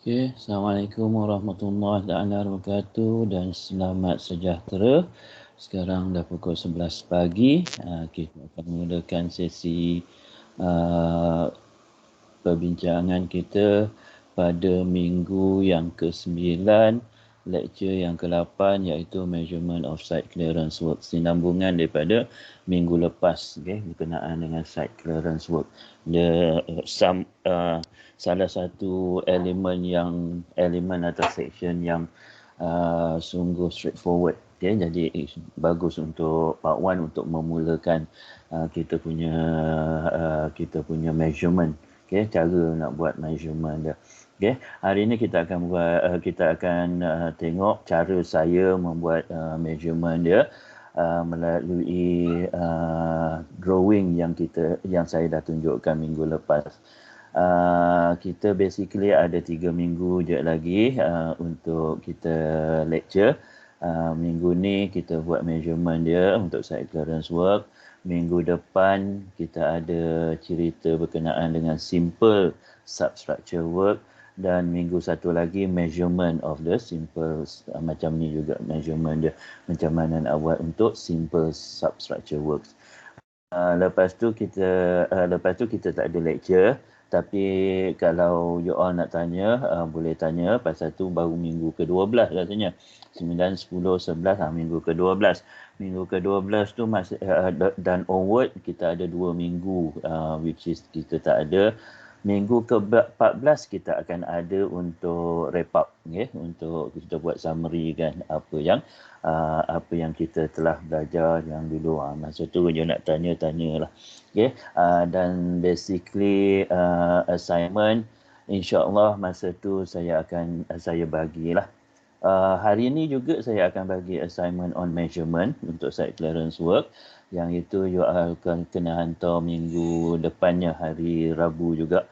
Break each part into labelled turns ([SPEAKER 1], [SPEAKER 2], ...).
[SPEAKER 1] Okay, Assalamualaikum warahmatullahi wabarakatuh dan selamat sejahtera. Sekarang dah pukul 11 pagi. Kita akan mulakan sesi perbincangan kita pada minggu yang ke-9, lecture yang ke-8 iaitu Measurement of Site Clearance Work. Sinambungan daripada minggu lepas, berkenaan dengan Site Clearance Work. Salah satu elemen atau section yang sungguh straightforward. Jadi bagus untuk part 1 untuk memulakan kita punya measurement. Cara nak buat measurement dia. Hari ini kita akan tengok cara saya membuat measurement dia melalui drawing yang saya dah tunjukkan minggu lepas. Kita basically ada 3 minggu je lagi untuk kita lecture. Minggu ni kita buat measurement dia untuk site clearance work. Minggu depan kita ada cerita berkenaan dengan simple substructure work, dan minggu satu lagi measurement of the simple, macam ni juga measurement dia, macam mana nak buat untuk simple substructure works. Lepas tu kita tak ada lecture, tapi kalau you all nak tanya, boleh tanya. Pasal tu baru minggu ke-12 rasanya. 9, 10, 11, minggu ke-12. Minggu ke-12 tu dan onward kita ada 2 minggu, which is kita tak ada. Minggu ke-14 kita akan ada untuk wrap up, untuk kita buat summary kan apa yang kita telah belajar yang dulu. Masa tu je nak tanya-tanyalah. Dan basically assignment insya-Allah masa tu saya bagilah. Hari ini juga saya akan bagi assignment on measurement untuk site clearance work, yang itu you akan kena hantar minggu depannya, hari Rabu juga.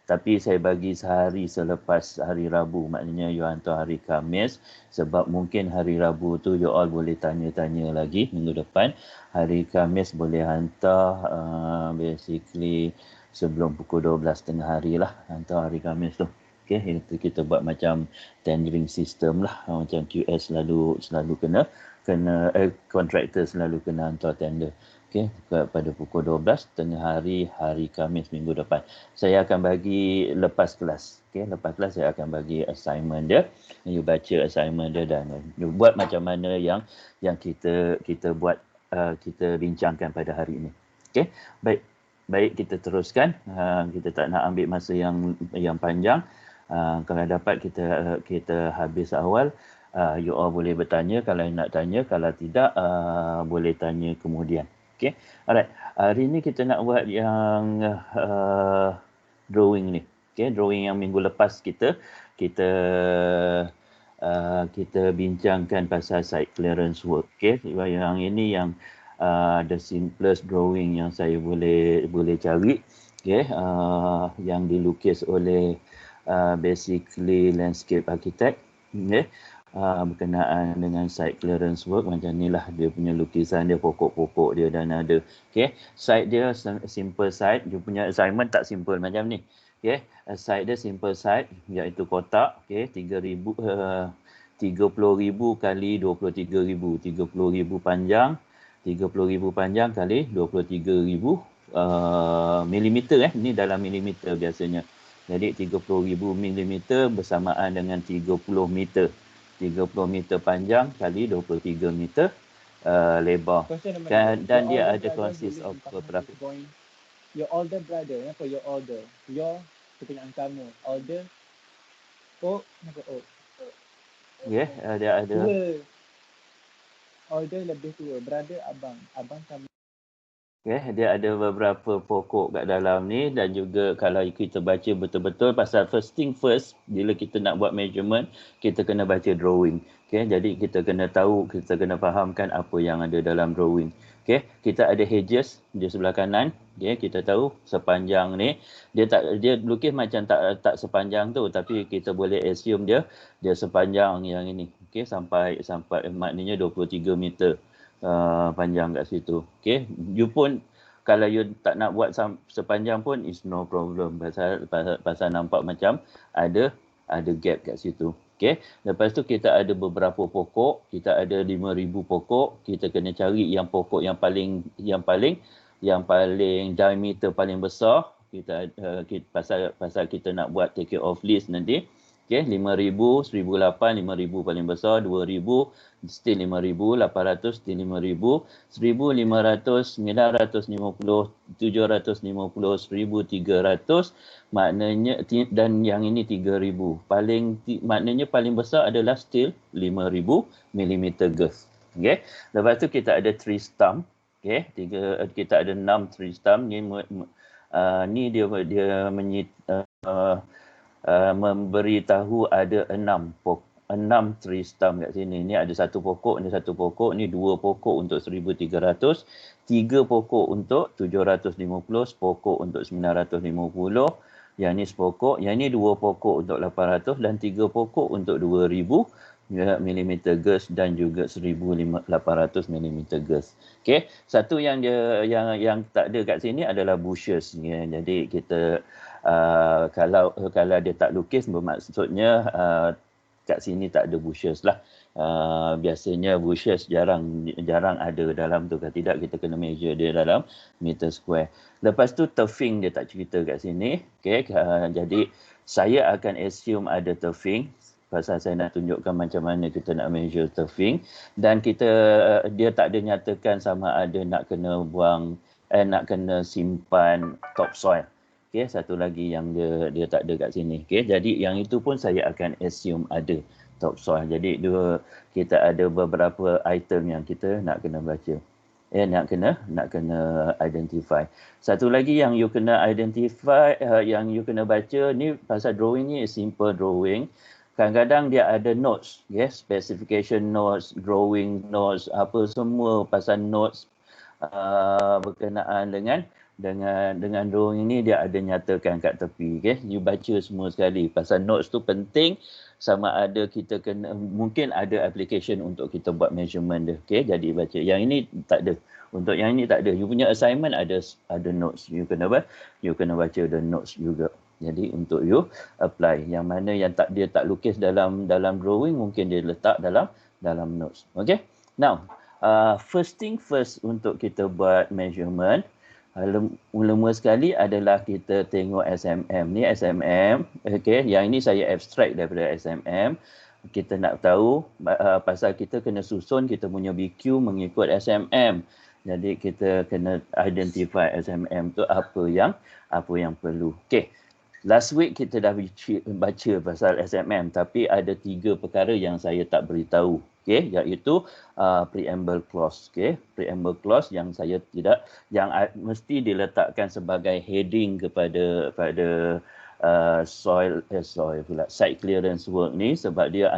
[SPEAKER 1] Tapi saya bagi sehari selepas hari Rabu, maknanya you hantar hari Khamis, sebab mungkin hari Rabu tu you all boleh tanya-tanya lagi minggu depan. Hari Khamis boleh hantar basically sebelum pukul 12 tengah hari lah, hantar hari Khamis tu. Itu kita buat macam tendering system lah, macam QS selalu kena kontraktor selalu kena hantar tender. Pada pukul 12 tengah hari Khamis minggu depan. Saya akan bagi lepas kelas. Lepas kelas saya akan bagi assignment dia. You baca assignment dia dan you buat macam mana yang kita buat, kita bincangkan pada hari ini. Baik, kita teruskan. Kita tak nak ambil masa yang panjang. Kalau dapat kita habis awal. You all boleh bertanya kalau nak tanya, kalau tidak boleh tanya kemudian. Alright. Hari ni kita nak buat yang drawing ni. Drawing yang minggu lepas kita bincangkan pasal site clearance work. Yang ini yang the simplest drawing yang saya boleh cari. Yang dilukis oleh basically landscape architect. Berkenaan dengan site clearance work, macam inilah dia punya lukisan dia, pokok-pokok dia dan ada. Site dia simple site, dia punya assignment tak simple macam ni. Site dia simple site, iaitu kotak, 30,000 kali 23,000, 30,000 panjang, 30,000 panjang kali 23,000 milimeter. Ini dalam milimeter biasanya. Jadi 30,000 milimeter bersamaan dengan 30 meter. 30 meter panjang kali 23 meter lebar. Dan dia ada consist of berapa?
[SPEAKER 2] Your older brother, apa your older? Your ketinggalan kamu. Older. Oh, apa oh?
[SPEAKER 1] Dia ada.
[SPEAKER 2] Tua. Older lebih tua. Brother abang. Abang kamu.
[SPEAKER 1] Dia ada beberapa pokok kat dalam ni, dan juga kalau kita baca betul-betul, pasal first thing first, bila kita nak buat measurement, kita kena baca drawing. Jadi kita kena tahu, kita kena fahamkan apa yang ada dalam drawing. Kita ada hedges di sebelah kanan. Kita tahu sepanjang ni, dia lukis macam tak sepanjang tu, tapi kita boleh assume dia sepanjang yang ini. Sampai maknanya 23 meter. Panjang kat situ. You pun kalau you tak nak buat sepanjang pun is no problem, pasal nampak macam ada gap kat situ. Okey, lepas tu kita ada beberapa pokok, kita ada 5,000 pokok, kita kena cari yang pokok yang paling diameter paling besar. Pasal kita nak buat take off list nanti. Okey, 5,000, 1,008, 5,000 paling besar, 2,000, still 5,000, 800, still 5,000, 1,500, 950, 750, 1,300, maknanya, dan yang ini 3,000. Maknanya paling besar adalah still 5,000 mm girth. Okey, lepas tu kita ada tree stump. Okey, kita ada 6 tree stump. Ni dia memberitahu ada 6 tree stump kat sini. Ni ada satu pokok, ni 2 pokok untuk 1,300, 3 pokok untuk 750, sepokok untuk 950, yang ni sepokok, yang ni 2 pokok untuk 800 dan 3 pokok untuk 2,000 mm girth dan juga 1,800 mm girth. Okey, satu yang tak ada kat sini adalah bushes ya. Jadi kita kalau dia tak lukis, bermaksudnya kat sini tak ada bushes lah. Biasanya bushes jarang ada dalam tu. Kalau tidak, kita kena measure dia dalam meter square. Lepas tu turfing dia tak cerita kat sini. Okay, jadi saya akan assume ada turfing, pasal saya nak tunjukkan macam mana kita nak measure turfing. Dan dia tak ada nyatakan sama ada nak kena simpan topsoil. Okay, satu lagi yang dia tak ada kat sini. Okay, jadi yang itu pun saya akan assume ada topsoil. Jadi kita ada beberapa item yang kita nak kena baca. Nak kena identify. Satu lagi yang you kena identify, yang you kena baca ni, pasal drawing ni simple drawing. Kadang-kadang dia ada notes, yes, specification notes, drawing notes, apa semua pasal notes berkenaan dengan drawing ini dia ada nyatakan kat tepi. Okay? You baca semua sekali. Pasal notes tu penting, sama ada kita mungkin ada application untuk kita buat measurement dia. Okay? Jadi baca. Yang ini tak ada. Untuk yang ini tak ada. You punya assignment ada notes. You kena baca the notes juga. Jadi untuk you apply. Yang mana yang dia tak lukis dalam drawing, mungkin dia letak dalam notes. Okay? Now, first thing first untuk kita buat measurement, mula sekali adalah kita tengok SMM. Ni SMM. Okay, yang ini saya abstract daripada SMM. Kita nak tahu pasal kita kena susun kita punya BQ mengikut SMM. Jadi kita kena identify SMM tu apa yang perlu. Okay. Last week kita dah baca pasal SMM, tapi ada 3 perkara yang saya tak beritahu. Okay, iaitu preamble clause. Okay, preamble clause yang mesti diletakkan sebagai heading kepada site clearance work ni, sebab dia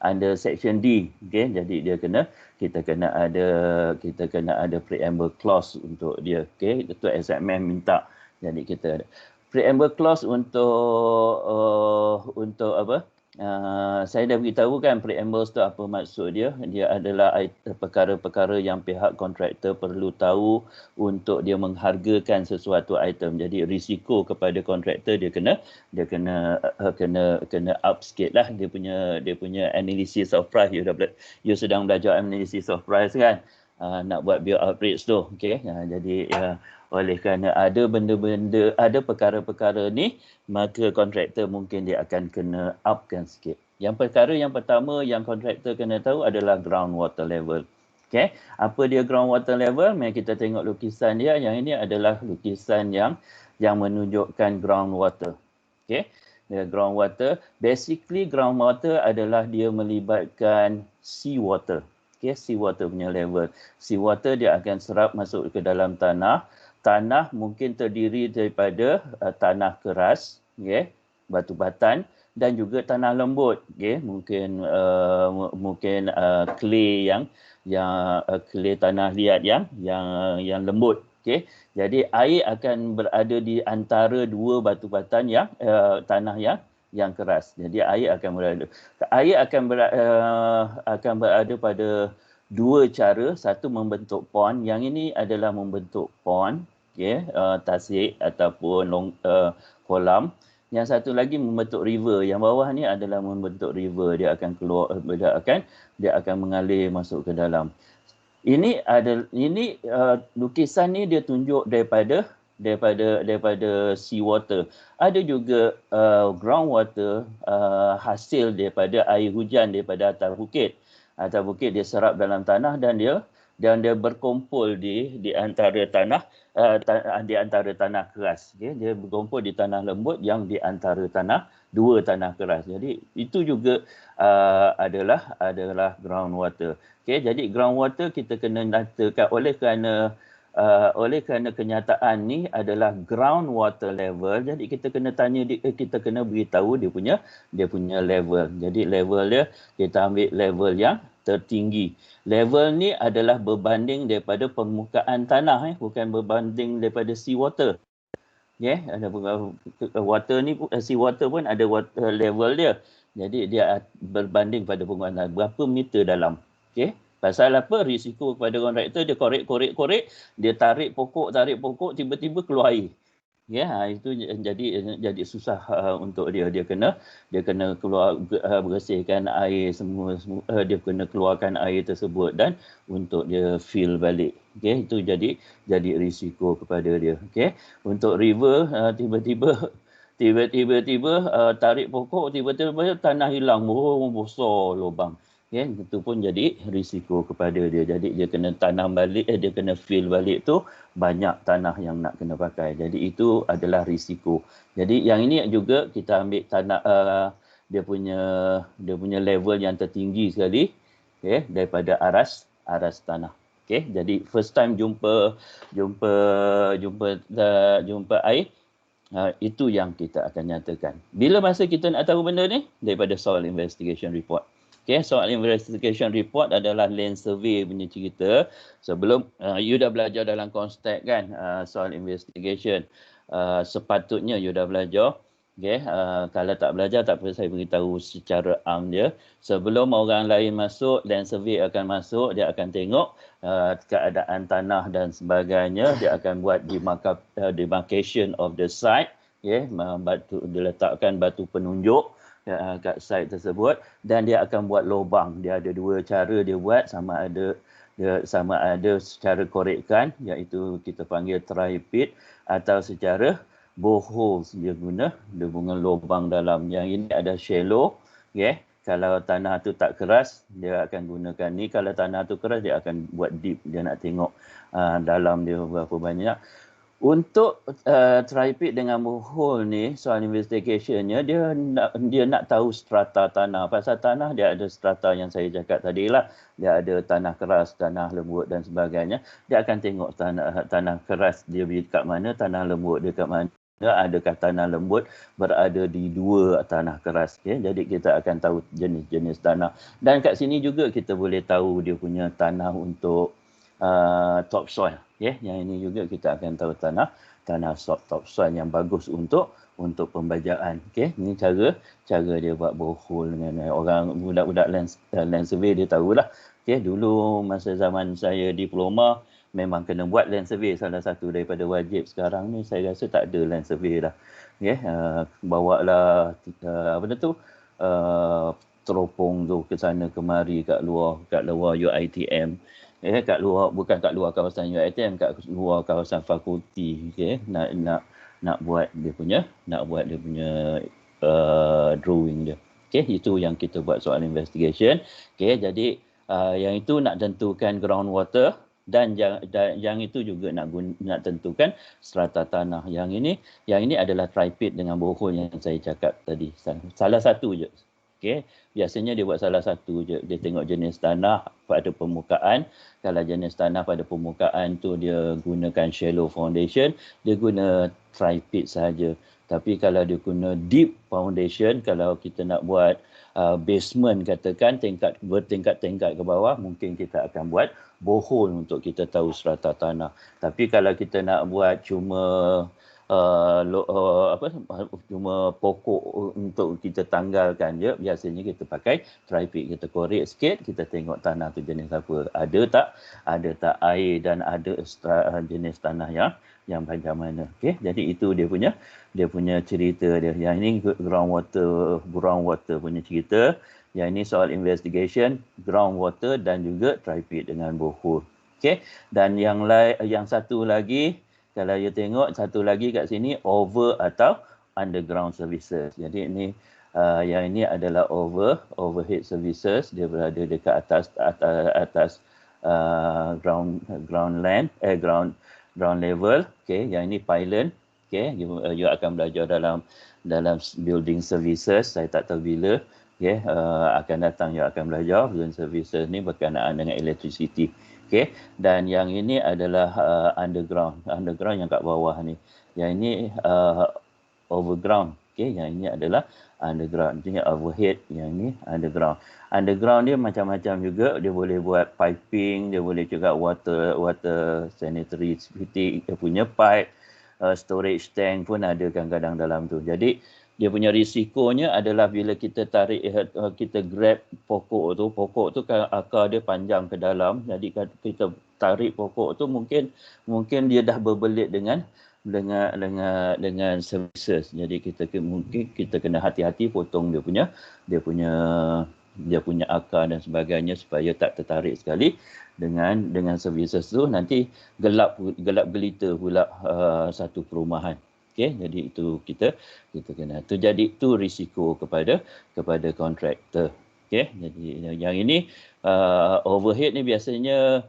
[SPEAKER 1] under section D. Okay, jadi kita kena ada preamble clause untuk dia. Okay, itu SMM minta. Jadi kita ada preamble clause untuk apa? Saya dah beritahu kan preamble tu apa maksud dia. Dia adalah perkara-perkara yang pihak kontraktor perlu tahu untuk dia menghargakan sesuatu item. Jadi risiko kepada kontraktor dia kena up sikit lah dia punya analysis of price. You sedang belajar analysis of price kan? Nak buat build out rates tu. Okay? Jadi oleh kerana ada perkara-perkara ni, maka kontraktor mungkin dia akan kena upkan sikit. Yang perkara yang pertama yang kontraktor kena tahu adalah ground water level. Okay? Apa dia ground water level? Mari kita tengok lukisan dia. Yang ini adalah lukisan yang menunjukkan ground water. Okay? Ground water. Basically ground water adalah dia melibatkan sea water. Okay? Sea water punya level. Sea water dia akan serap masuk ke dalam tanah. Tanah mungkin terdiri daripada tanah keras, okay, batu batan, dan juga tanah lembut, okay. Mungkin clay clay tanah liat yang lembut, okay. Jadi air akan berada di antara dua batu batan tanah yang keras. Jadi air akan berada pada dua cara. Satu membentuk pond. Yang ini adalah membentuk pond. tasik ataupun kolam. Yang satu lagi membentuk river. Yang bawah ni adalah membentuk river. Dia akan keluar, dia akan mengalir masuk ke dalam. Lukisan ni dia tunjuk daripada sea water. Ada juga ground water hasil daripada air hujan daripada atas bukit. Atas bukit dia serap dalam tanah dan dia berkumpul di antara tanah di antara tanah keras. Dia berkumpul di tanah lembut yang di antara dua tanah keras. Jadi itu juga adalah ground water. Jadi ground water kita kena nyatakan oleh kerana kenyataan ni adalah ground water level, jadi kita kena beritahu dia punya level. Jadi level dia kita ambil level yang tertinggi. Level ni adalah berbanding daripada permukaan tanah, bukan berbanding daripada sea water. Ada water ni, sea water pun ada level dia. Jadi dia berbanding pada permukaan tanah, berapa meter dalam. Pasal apa? Risiko kepada kontraktor, dia korek, dia tarik pokok, tiba-tiba keluar air. Itu jadi susah untuk dia. Dia kena keluar bersihkan air semua, dia kena keluarkan air tersebut dan untuk dia fill balik. Itu jadi risiko kepada dia. Untuk river, tiba-tiba tarik pokok, tiba-tiba tanah hilang, besar lubang. Itu pun jadi risiko kepada dia. Jadi dia kena tanam balik, dia kena fill balik tu banyak tanah yang nak kena pakai. Jadi itu adalah risiko. Jadi yang ini juga kita ambil tanah dia punya level yang tertinggi sekali, daripada aras tanah. Jadi first time jumpa air, itu yang kita akan nyatakan. Bila masa kita nak tahu benda ni? Daripada soil investigation report. Soal investigation report adalah land survey punya cerita. Sebelum you dah belajar dalam Constat kan, soal investigation. Sepatutnya you dah belajar. Kalau tak belajar, tak perlu saya beritahu secara am dia. Sebelum orang lain masuk, land survey akan masuk, dia akan tengok keadaan tanah dan sebagainya. Dia akan buat demarcation of the site. Diletakkan batu penunjuk kat site tersebut dan dia akan buat lubang. Dia ada dua cara dia buat, sama ada secara korekkan, iaitu kita panggil tri-pit, atau secara boreholes, dia guna lubang dalam. Yang ini ada shallow. Kalau tanah tu tak keras, dia akan gunakan ni. Kalau tanah tu keras, dia akan buat deep. Dia nak tengok dalam dia berapa banyak. Untuk tri-pit dengan borehole ni, soal investigationnya, dia nak tahu strata tanah. Pasal tanah dia ada strata yang saya cakap tadi lah. Dia ada tanah keras, tanah lembut dan sebagainya. Dia akan tengok tanah keras dia dekat mana, tanah lembut dekat mana. Adakah tanah lembut berada di dua tanah keras. Jadi kita akan tahu jenis-jenis tanah. Dan kat sini juga kita boleh tahu dia punya tanah untuk topsoil. Yang ini juga kita akan tahu tanah topsoil yang bagus untuk pembajaan. Ini cara dia buat borehole dengan orang budak-budak land survey, dia tahulah. Dulu masa zaman saya diploma memang kena buat land survey, salah satu daripada wajib. Sekarang ni saya rasa tak ada land survey dah. Bawa lah teropong tu ke sana kemari kat luar UiTM. Kat luar, bukan kat luar kawasan UiTM, kat luar kawasan fakulti. Nak buat dia punya drawing dia. Itu yang kita buat soal investigation. Jadi yang itu nak tentukan groundwater, dan yang itu juga nak tentukan strata tanah. Yang ini adalah tri-pit dengan borehole yang saya cakap tadi. Salah satu je. Biasanya dia buat salah satu je. Dia tengok jenis tanah pada permukaan. Kalau jenis tanah pada permukaan tu dia gunakan shallow foundation, dia guna tri-pit saja. Tapi kalau dia guna deep foundation, kalau kita nak buat basement katakan, bertingkat-tingkat ke bawah, mungkin kita akan buat borehole untuk kita tahu strata tanah. Tapi kalau kita nak buat cuma cuma pokok untuk kita tanggalkan je, biasanya kita pakai tri-peat. Kita korek sikit, kita tengok tanah tu jenis apa, ada tak air, dan ada jenis tanah yang macam mana. Okey, jadi itu dia punya cerita dia. Yang ini groundwater punya cerita. Yang ini soal investigation groundwater dan juga tri-peat dengan borehole. Okey, dan yang satu lagi, kalau you tengok satu lagi kat sini, over atau underground services. Jadi ini yang ini adalah overhead services. Dia berada dekat atas ground level. Okey, yang ini pylon. Okey, you akan belajar dalam building services. Saya tak tahu bila. Okey, akan datang you akan belajar building services ni berkenaan dengan electricity. Okey, dan yang ini adalah underground yang kat bawah ni. Yang ini overground. Okey, yang ini adalah underground. Ini overhead, yang ini underground. Underground dia macam-macam juga. Dia boleh buat piping, dia boleh juga water sanitary dia punya pipe, storage tank pun ada kadang-kadang dalam tu. Jadi dia punya risikonya adalah bila kita tarik, kita grab pokok tu kan akar dia panjang ke dalam. Jadi kita tarik pokok tu, mungkin dia dah berbelit dengan services. Jadi mungkin kita kena hati-hati potong dia punya akar dan sebagainya supaya tak tertarik sekali dengan services tu. Nanti gelap gelita pula satu perumahan. Okey, jadi itu kita kena. Jadi itu risiko kepada kontraktor. Okey, jadi yang ini overhead ni biasanya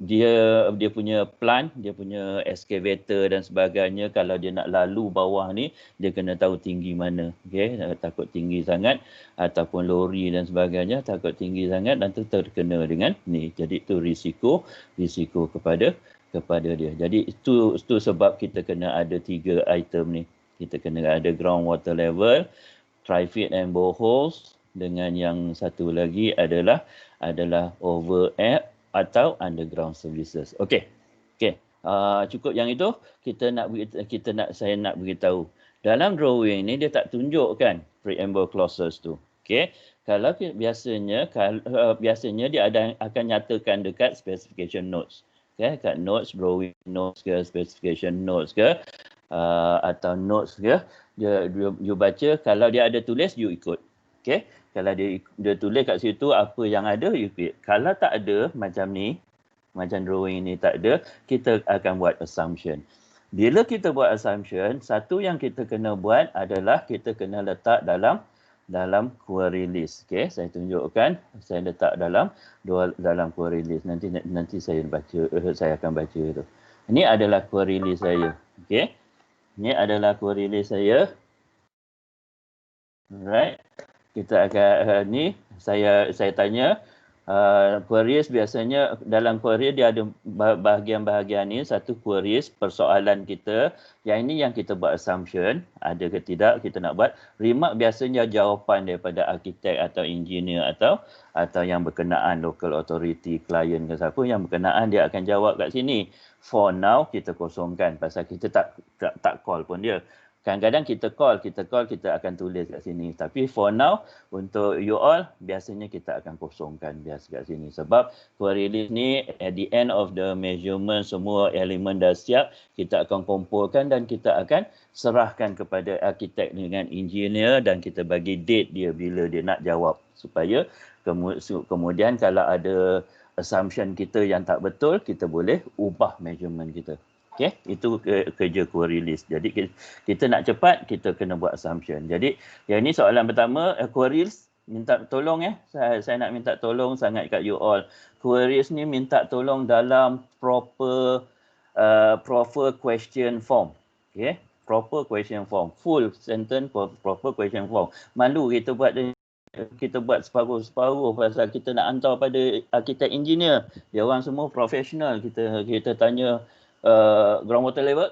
[SPEAKER 1] dia punya plant, dia punya excavator dan sebagainya. Kalau dia nak lalu bawah ni, dia kena tahu tinggi mana. Okey, takut tinggi sangat ataupun lori dan sebagainya takut tinggi sangat, nanti terkena dengan ni. Jadi itu risiko kepada dia. Jadi itu sebab kita kena ada 3 item ni. Kita kena ada groundwater level, tri-peat and boreholes, dengan yang satu lagi adalah over atau underground services. Okey. Cukup yang itu. Saya nak beritahu. Dalam drawing ni dia tak tunjukkan preamble clauses tu. Okey. Kalau biasanya dia akan nyatakan dekat specification notes. Okay, kat notes, drawing notes ke, specification notes ke, atau notes ke, you baca. Kalau dia ada tulis, you ikut. Okay, kalau dia tulis kat situ apa yang ada, you ikut. Kalau tak ada macam ni, macam drawing ni tak ada, kita akan buat assumption. Bila kita buat assumption, satu yang kita kena buat adalah kita kena letak dalam query list. Okey, saya tunjukkan. Saya letak dalam query list. Nanti saya akan baca tu. Ini adalah query list saya. Okey. Ini adalah query list saya. Alright. Kita akan ni saya tanya queries. Biasanya dalam query dia ada bahagian-bahagian ni. Satu queries persoalan kita. Yang ini yang kita buat assumption. Ada ke tidak kita nak buat. Remark biasanya jawapan daripada arkitek atau engineer atau yang berkenaan local authority, client ke siapa yang berkenaan, dia akan jawab kat sini. For now kita kosongkan pasal kita tak call pun dia. Kadang-kadang kita akan tulis kat sini. Tapi for now, untuk you all, biasanya kita akan kosongkan biasa kat sini. Sebab query list ni, at the end of the measurement, semua elemen dah siap. Kita akan kumpulkan dan kita akan serahkan kepada arkitek dengan engineer dan kita bagi date dia bila dia nak jawab. Supaya kemudian kalau ada assumption kita yang tak betul, kita boleh ubah measurement kita. Okey, itu kerja query list. Jadi kita nak cepat, kita kena buat assumption. Jadi yang ini soalan pertama, queries minta tolong saya nak minta tolong sangat kat you all. Queries ni minta tolong dalam proper question form. Okey, proper question form, full sentence proper question form. Malu kita buat separuh-separuh pasal kita nak hantar pada arkitek engineer. Dia orang semua profesional. Kita tanya groundwater level,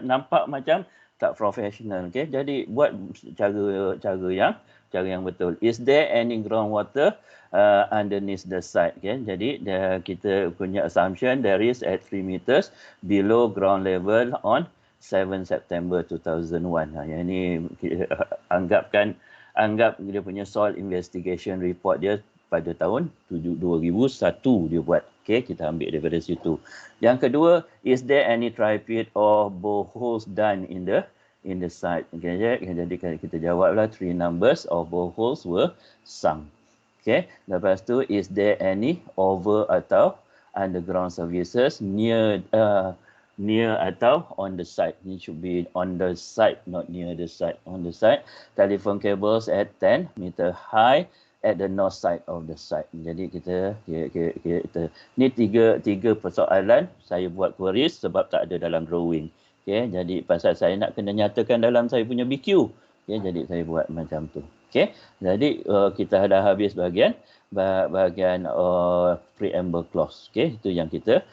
[SPEAKER 1] nampak macam tak profesional. Okay? Jadi buat cara yang betul. Is there any groundwater underneath the site? Okay? Jadi kita punya assumption there is at 3 meters below ground level on 7 September 2001. Yang ini anggap dia punya soil investigation report dia pada tahun 2001 dia buat. Okay, kita ambil daripada situ. Yang kedua, is there any try pit or boreholes done in the site? Okay, jadi kita jawablah 3 numbers of boreholes were sunk. Okay, lepas tu, is there any over atau underground services near atau on the site? It should be on the site, not near the site. On the site, telephone cables at 10 meter high at the north side of the site. Jadi kita ni tiga persoalan saya buat queries sebab tak ada dalam drawing. Okay, jadi pasal saya nak kena nyatakan dalam saya punya BQ. Okay, jadi saya buat macam tu. Okay, jadi kita dah habis bahagian preamble clause. Okay, itu yang kita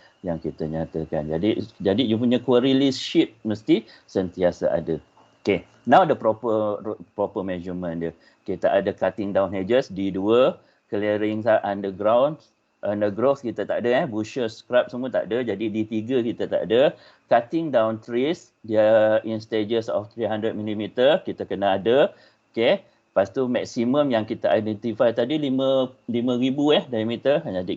[SPEAKER 1] nyatakan. Jadi you punya query list sheet mesti sentiasa ada. Okay, now the proper measurement dia. Kita ada cutting down hedges D2, clearing underground, undergrowth kita tak ada, bushes, scrub semua tak ada. Jadi D3 kita tak ada. Cutting down trees, dia in stages of 300 mm, kita kena ada. Okay. Lepas tu maksimum yang kita identify tadi 5,000 diameter. Jadi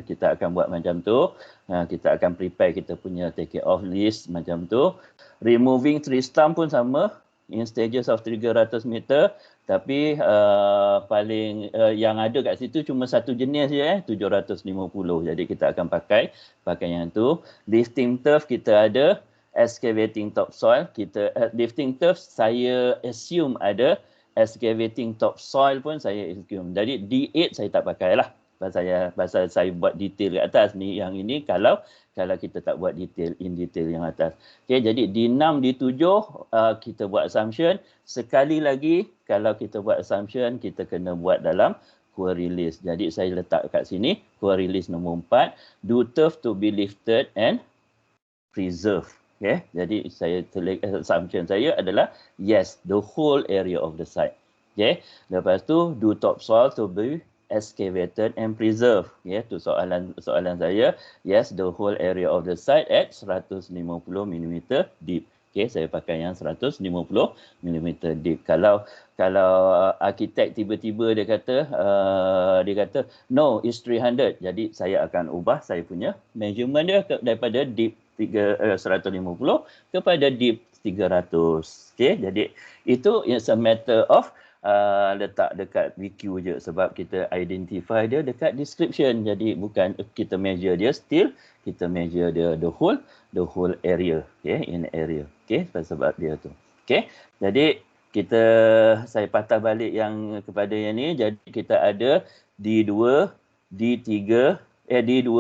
[SPEAKER 1] kita akan buat macam tu. Kita akan prepare kita punya take it off list macam tu. Removing tree stump pun sama. In stages of 300 meter. Tapi paling yang ada kat situ cuma satu jenis je 750. Jadi kita akan pakai yang tu. Lifting turf kita ada. Excavating topsoil. Lifting turf saya assume ada. Excavating topsoil pun saya assume. Jadi D8 saya tak pakai lah. Pasal saya buat detail kat atas ni. Yang ini kalau kita tak buat detail yang atas. Okay, jadi D6, D7 kita buat assumption. Sekali lagi kalau kita buat assumption kita kena buat dalam query list. Jadi saya letak kat sini query list nombor 4. Do turf to be lifted and preserved. Okay, jadi assumption saya adalah yes, the whole area of the site. Okay, lepas tu do topsoil to be excavated and preserved. Ya, tu soalan saya. Yes, the whole area of the site at 150 mm deep. Okay, saya pakai yang 150 mm deep. Kalau arkitek tiba-tiba dia kata no, it's 300. Jadi saya akan ubah saya punya measurement dia daripada deep 150 kepada deep 300. Okay, jadi itu is a matter of letak dekat VQ je sebab kita identify dia dekat description. Jadi bukan kita measure dia still, kita measure dia the whole area, okay, in area. Okay, sebab dia tu. Okay, jadi saya patah balik yang kepada yang ni. Jadi kita ada D2, D3, D2,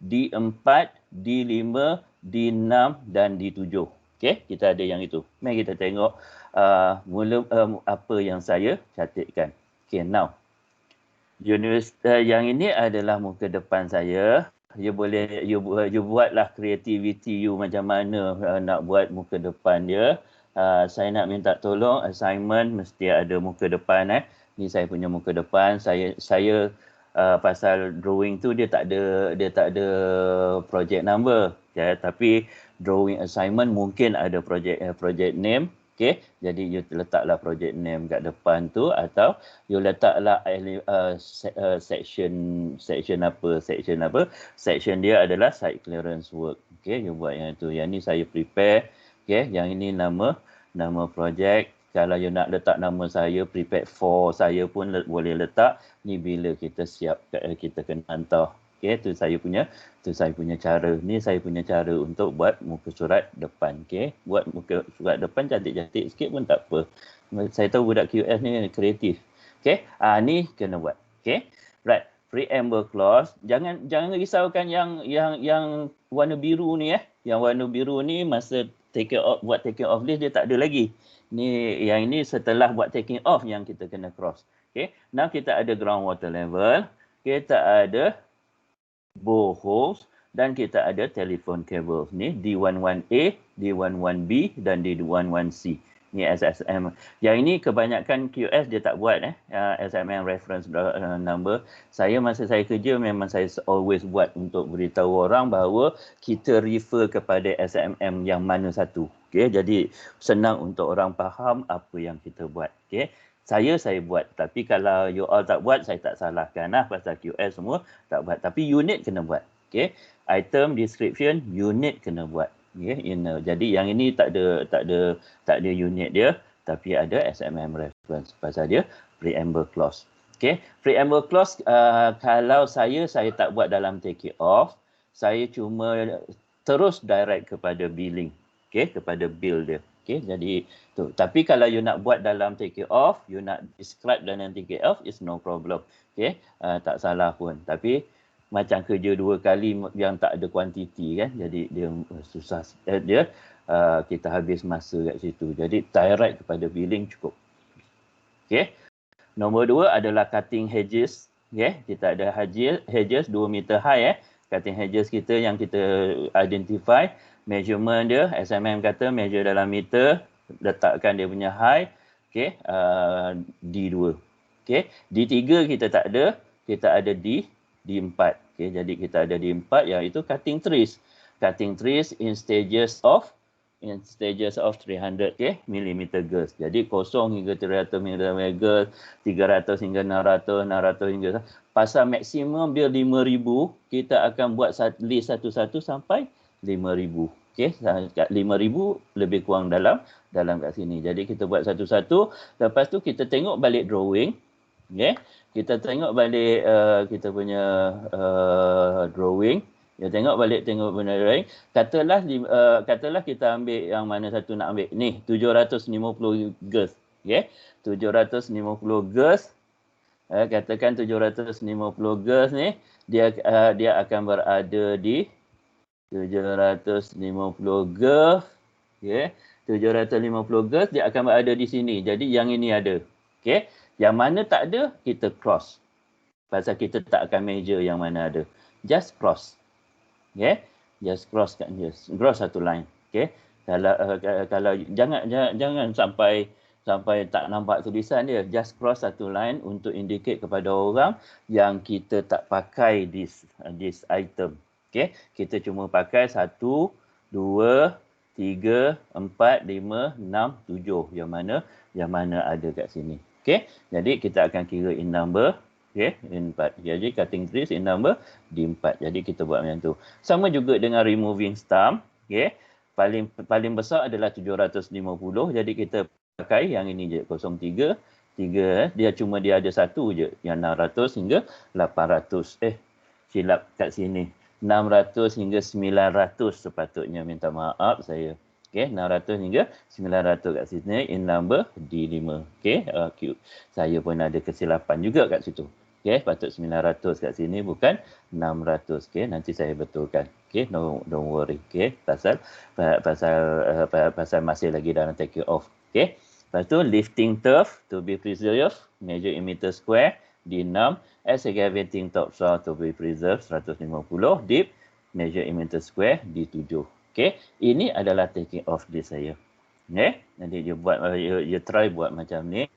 [SPEAKER 1] D4, D5, D6 dan D7. Okay, kita ada yang itu. Mari kita tengok apa yang saya catatkan. Okay, now. Yang ini adalah muka depan saya. You buatlah creativity you macam mana nak buat muka depan dia. Saya nak minta tolong assignment mesti ada muka depan. Ni saya punya muka depan. Saya pasal drawing tu dia tak ada project number. Okay, tapi drawing assignment mungkin ada project name. Okay, jadi you letaklah project name kat depan tu atau you letaklah section apa. Section dia adalah site clearance work. Okay, you buat yang tu. Yang ni saya prepare. Okay, yang ini nama project. Kalau you nak letak nama saya, prepared for saya pun boleh letak. Ni bila kita siap, kita kena hantar. Okay, tu saya punya cara. Ni saya punya cara untuk buat muka surat depan. Okay, buat muka surat depan cantik-cantik sikit pun tak apa. Saya tahu budak QS ni kreatif. Okay, ni kena buat. Okay, right. Preamble clause. Jangan risaukan yang warna biru ni. Yang warna biru ni masa buat taking off list dia tak ada lagi. Yang ini setelah buat taking off yang kita kena cross. Okay, now kita ada groundwater level. Kita ada boreholes. dan kita ada telefon kabel. Ni D11A, D11B dan D11C. Ni SSM. Yang ini kebanyakan QS dia tak buat SMM reference number. Masa saya kerja memang saya always buat untuk beritahu orang bahawa kita refer kepada SMM yang mana satu. Okey, jadi senang untuk orang faham apa yang kita buat. Okey. Saya buat, tapi kalau you all tak buat, saya tak salahkan pasal QS semua tak buat, tapi unit kena buat. Okey. Item description unit kena buat. Jadi yang ini tak ada unit dia, tapi ada SMM reference pasal dia preamble clause. Okey, preamble clause kalau saya tak buat dalam take it off, saya cuma terus direct kepada billing. Okey, kepada bill dia. Okey, jadi tu. Tapi kalau you nak buat dalam take it off, you nak describe dalam take it off, is no problem. Okey, tak salah pun. Tapi macam kerja 2 kali yang tak ada kuantiti kan, jadi dia susah, kita habis masa kat situ. Jadi direct kepada billing cukup. Okey. Nombor 2 adalah cutting hedges. Okey, kita ada hedges 2 meter high cutting hedges kita yang kita identify measurement dia, SMM kata measure dalam meter, letakkan dia punya height. Okey, D2. Okey, D3 kita tak ada, kita ada D4. Okey, jadi kita ada D4 iaitu cutting trees. Cutting trees in stages of 300 mm girth. Jadi 0 hingga 300 mm girth, 300 hingga 600, 600 hingga pasal maksimum dia 5000, kita akan buat list satu-satu sampai 5000. Okey, 5000 lebih kurang dalam kat sini. Jadi kita buat satu-satu, lepas tu kita tengok balik drawing. Okey, kita tengok balik kita punya drawing. Ya, tengok balik benda drawing. Katalah kita ambil yang mana satu nak ambil. Ni 750 girth. Okey, 750 girth. Katakan 750 girth ni dia akan berada di 750 girth. Okey, 750 girth dia akan berada di sini. Jadi yang ini ada. Okey, yang mana tak ada kita cross. Pasal kita tak akan measure yang mana ada. Just cross. Okay, just cross satu line. Okay, kalau jangan sampai tak nampak tulisan dia. Just cross satu line untuk indicate kepada orang yang kita tak pakai this item. Okay, kita cuma pakai 1, 2, 3, 4, 5, 6, 7 yang mana ada kat sini. Okay, jadi kita akan kira in number. Okey, D4. Jadi cutting trees in number D4. Jadi kita buat macam tu. Sama juga dengan removing stump. Okey. Paling besar adalah 750. Jadi kita pakai yang ini je 03. Dia cuma dia ada satu je yang 600 hingga 800. Silap kat sini. 600 hingga 900 sepatutnya, minta maaf saya. Okey, 600 hingga 900 kat sini in number D5. Okey, saya pun ada kesilapan juga kat situ. Okey, patut 900 kat sini bukan 600. Okey, nanti saya betulkan. Okey, don't worry. Okey, pasal masih lagi dalam take it off. Okey. Lepas tu lifting turf to be preserved, measure in meter square D6, excavating topsoil to be preserved 150, deep, measure in meter square D7. Okey, ini adalah taking off list saya. Okey, nanti you try buat macam ni.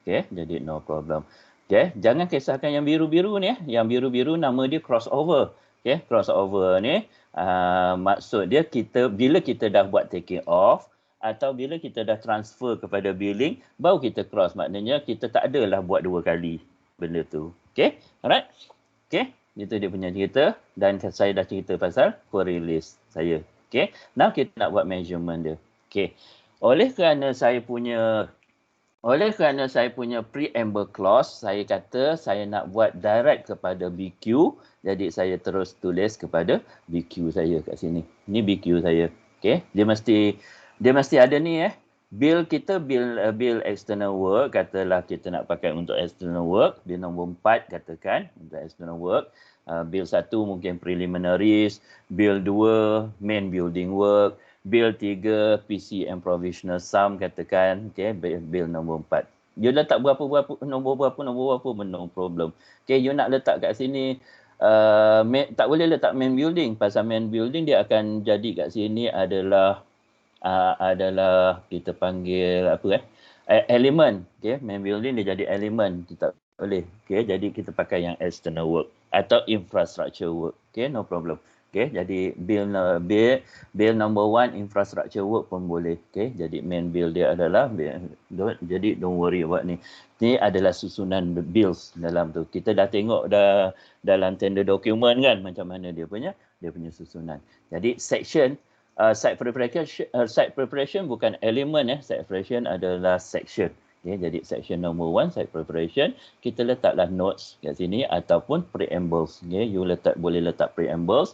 [SPEAKER 1] Okey, jadi no problem. Okey, jangan kisahkan yang biru-biru ni. Yang biru-biru nama dia crossover. Okey, crossover ni maksud dia bila kita dah buat taking off atau bila kita dah transfer kepada billing, baru kita cross. Maknanya kita tak adalah buat 2 kali benda tu. Okey, alright. Okey, itu dia punya cerita dan saya dah cerita pasal query list saya. Okey, now kita nak buat measurement dia. Okey, oleh kerana saya punya preamble clause, saya kata saya nak buat direct kepada BQ, jadi saya terus tulis kepada BQ saya kat sini. Ini BQ saya. Okey, dia mesti ada ni bill kita, bill external work, katalah kita nak pakai untuk external work, bill nombor 4 katakan untuk external work. Bill 1 mungkin preliminaries, bill 2 main building work, bill 3 PC and provisional sum katakan. Okey, bill nombor 4. You letak nombor berapa, no problem. Okey, you nak letak kat sini tak boleh letak main building. Pasal main building dia akan jadi kat sini adalah kita panggil elemen. Okay? Main building dia jadi elemen. Kita boleh. Okay? Jadi kita pakai yang external work atau infrastructure work. Okay? No problem. Okay? Jadi bill number 1 infrastructure work pun boleh. Okay? Jadi main bill dia adalah jadi don't worry about ni. Ni adalah susunan bills dalam tu. Kita dah tengok dalam tender document kan macam mana dia punya susunan. Jadi section site preparation bukan elemen site preparation adalah section. Okay, jadi section number 1 site preparation, kita letaklah notes kat sini ataupun preambles. Okay, you boleh letak preamble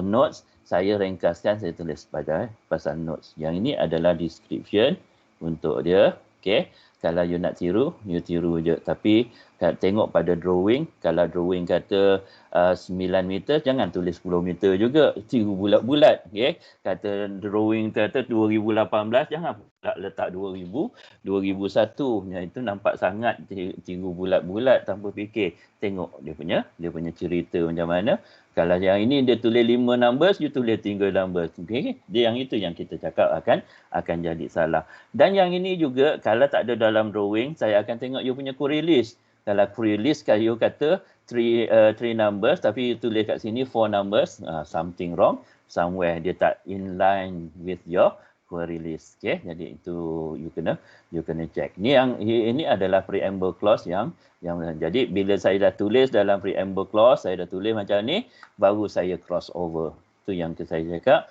[SPEAKER 1] notes. Saya ringkaskan, saya tulis pada pasal notes. Yang ini adalah description untuk dia. Okay, kalau you nak tiru, you tiru je. Tapi tengok pada drawing, kalau drawing kata 9 meter, jangan tulis 10 meter juga. Tiru bulat-bulat. Okay? Kata drawing kata 2018, jangan pula letak 2001. Yang itu nampak sangat tiru bulat-bulat tanpa fikir. Tengok dia punya cerita macam mana. Kalau yang ini dia tulis 5 numbers, you tulis 3 numbers. Okay? Dia yang itu yang kita cakap akan jadi salah. Dan yang ini juga, kalau tak ada dalam drawing, saya akan tengok you punya query list. Kalau query list, kalau you kata 3 numbers, tapi you tulis kat sini 4 numbers, something wrong. Somewhere dia tak in line with your query list. Okay? Jadi itu you kena check. Ini adalah preamble clause yang jadi bila saya dah tulis dalam preamble clause, saya dah tulis macam ni, baru saya cross over. Itu yang saya cakap,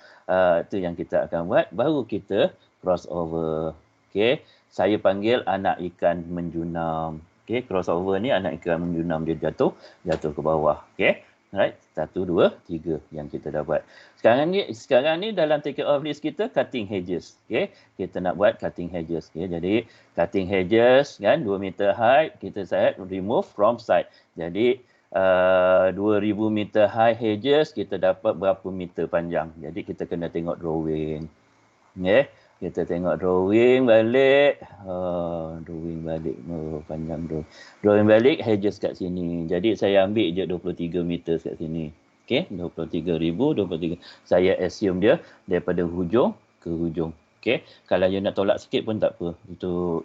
[SPEAKER 1] itu yang kita akan buat, baru kita cross over. Okay? Saya panggil anak ikan menjunam. Okay? Crossover ni anak ikan menjunam, dia jatuh ke bawah. Okay? Right? 1, 2, 3 yang kita dah buat. Sekarang ni dalam take off list kita cutting hedges. Okay? Kita nak buat cutting hedges. Okay? Jadi cutting hedges kan 2 meter height, kita set remove from site. Jadi 2000 meter high hedges, kita dapat berapa meter panjang. Jadi kita kena tengok drawing. Okay? Kita tengok drawing balik. Panjang drawing balik hedges kat sini. Jadi saya ambil je 23 meter kat sini. Okey, 23,023. Saya assume dia daripada hujung ke hujung. Okey, kalau you nak tolak sikit pun tak apa.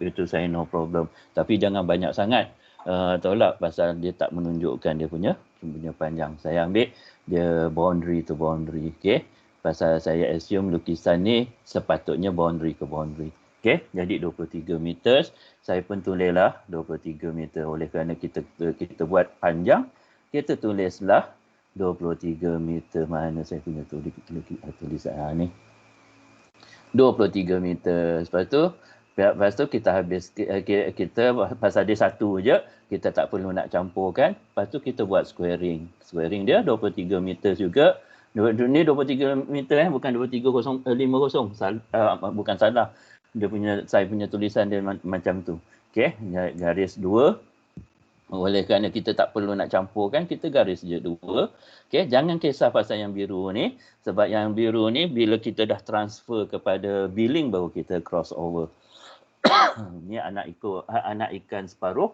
[SPEAKER 1] Itu saya no problem. Tapi jangan banyak sangat tolak pasal dia tak menunjukkan dia punya panjang. Saya ambil dia boundary to boundary. Okey. Pasal saya assume lukisan ni sepatutnya boundary ke boundary. Okey, jadi 23 meter. Saya pun tulislah 23 meter. Oleh kerana kita buat panjang, kita tulislah 23 meter. Mana saya punya tulisan ni? 23 meter. Lepas tu kita habis, kita pasal dia satu je, kita tak perlu nak campurkan. Lepas tu kita buat squaring. Squaring dia 23 meter juga. Ni 23 meter bukan 2350. Bukan salah. Saya punya tulisan dia macam tu. Okey, garis 2. Oleh kerana kita tak perlu nak campurkan, kita garis je 2. Okey, jangan kisah pasal yang biru ni, sebab yang biru ni bila kita dah transfer kepada billing baru kita cross over. Ni anak ikan separuh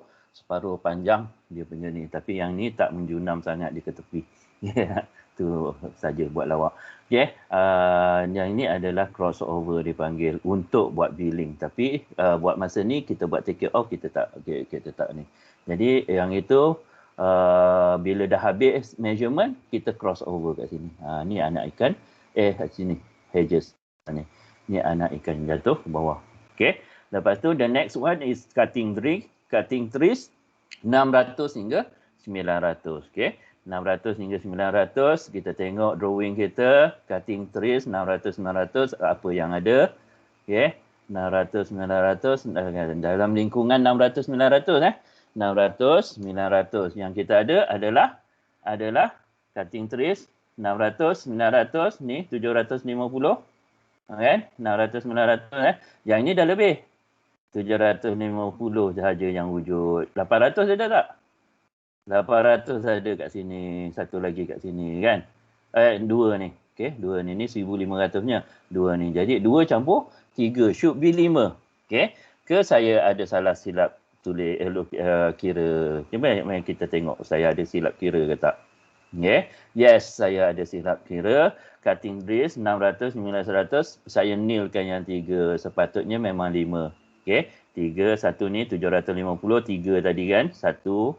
[SPEAKER 1] panjang dia punya ni, tapi yang ni tak menjunam sangat dia ke tepi. Tu saja buat lawak. Okey, yang ini adalah crossover dipanggil untuk buat billing. Tapi buat masa ni kita buat take it off, kita tak ni. Jadi yang itu bila dah habis measurement, kita crossover kat sini. Ni anak ikan kat sini hedges ni. Ni anak ikan jatuh ke bawah. Okey. Lepas tu the next one is cutting trees 600 hingga 900. Okey. 600 hingga 900, kita tengok drawing kita, cutting trees 600-900, apa yang ada. Okey, 600-900, dalam lingkungan 600-900 600-900 yang kita ada adalah cutting trees 600-900, ni 750. Kan? 600-900 Yang ini dah lebih. 750 sahaja yang wujud. 800 ada tak? 800 ada kat sini, satu lagi kat sini kan. Dua ni. Okey, dua ni 1500-nya. Dua ni. Jadi 2 campur 3 should be 5. Okey. Ke saya ada salah silap tulis kira. Cuba kita tengok saya ada silap kira ke tak. Yes, saya ada silap kira. Cutting breeze 600, 900, saya nilkan yang 3. Sepatutnya memang 5. Okey, 3, 1 ni 750, 3 tadi kan. 1,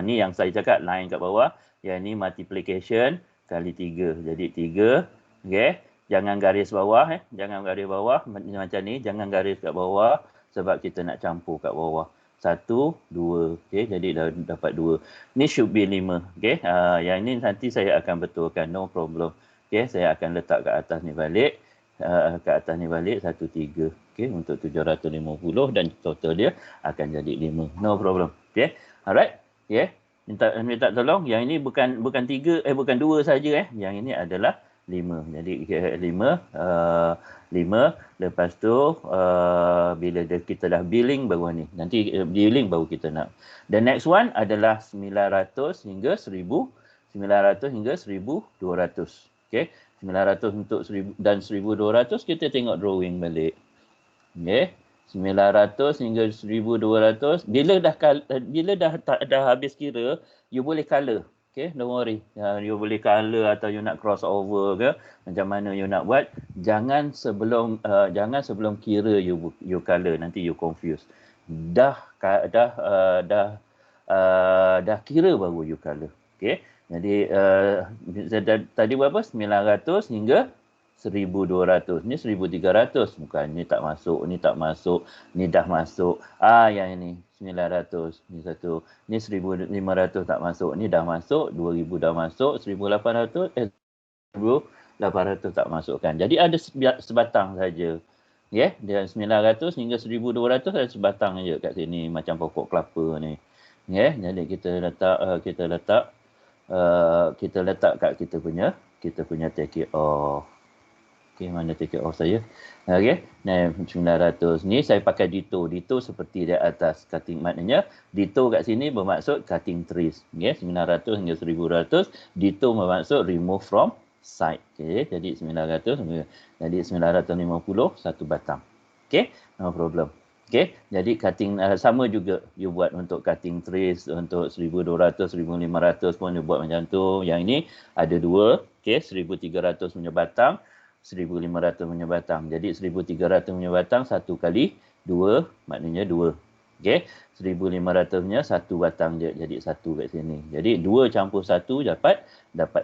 [SPEAKER 1] ni yang saya cakap line kat bawah. Yang ni multiplication kali 3. Jadi 3, okey. Jangan garis bawah jangan garis bawah macam ni, jangan garis kat bawah sebab kita nak campur kat bawah. 1, 2. Okey, jadi dah dapat 2. Ni should be 5. Okey, yang ni nanti saya akan betulkan, no problem. Okey, saya akan letak kat atas ni balik. Kat atas ni balik 1, 3. Okey, untuk 750 dan total dia akan jadi 5. No problem. Okey. Alright. Okey. Minta tolong. Yang ini bukan 3 bukan 2 saja Yang ini adalah 5. Jadi 5. Lepas tu bila kita dah billing baru ni. Nanti billing baru kita nak. The next one adalah 900 hingga 1000. 900 hingga 1200. Okey. 900 untuk 1000 dan 1200 kita tengok drawing balik. Okey. 900 hingga 1200 bila dah habis kira, you boleh color. Okay, don't worry. You boleh color atau you nak cross over ke, macam mana you nak buat. Jangan sebelum kira you color, nanti you confuse. Dah kira baru you color. Okay. Jadi tadi berapa? 900 hingga 1200. Ni 1300. Bukan ni tak masuk, ni tak masuk, ni dah masuk. Yang ini 900. Ni satu. Ni 1500 tak masuk. Ni dah masuk, 2000 dah masuk, 1800 1800 tak masukkan. Jadi ada sebatang saja. Ya, dia 900 hingga 1200 ada sebatang saja kat sini macam pokok kelapa ni. Ya, jadi kita letak kat kita punya take it off. Okey, mana take it off saya? Okey. Nah, 900 ni saya pakai dito. Dito seperti di atas cutting, maknanya dito kat sini bermaksud cutting trees. Okey, 900 hingga 1200. Dito bermaksud remove from side. Okey, jadi 900 jadi 950 satu batang. Okey, no problem. Okey, jadi cutting sama juga you buat untuk cutting trees untuk 1200, 1500 pun you buat macam tu. Yang ini ada 2, okey, 1300 punya batang, 1500 punya batang. Jadi 1300 punya batang 1 kali 2 maknanya 2. Okey, 1500 punya 1 batang je. Jadi 1 kat sini. Jadi 2 campur 1 dapat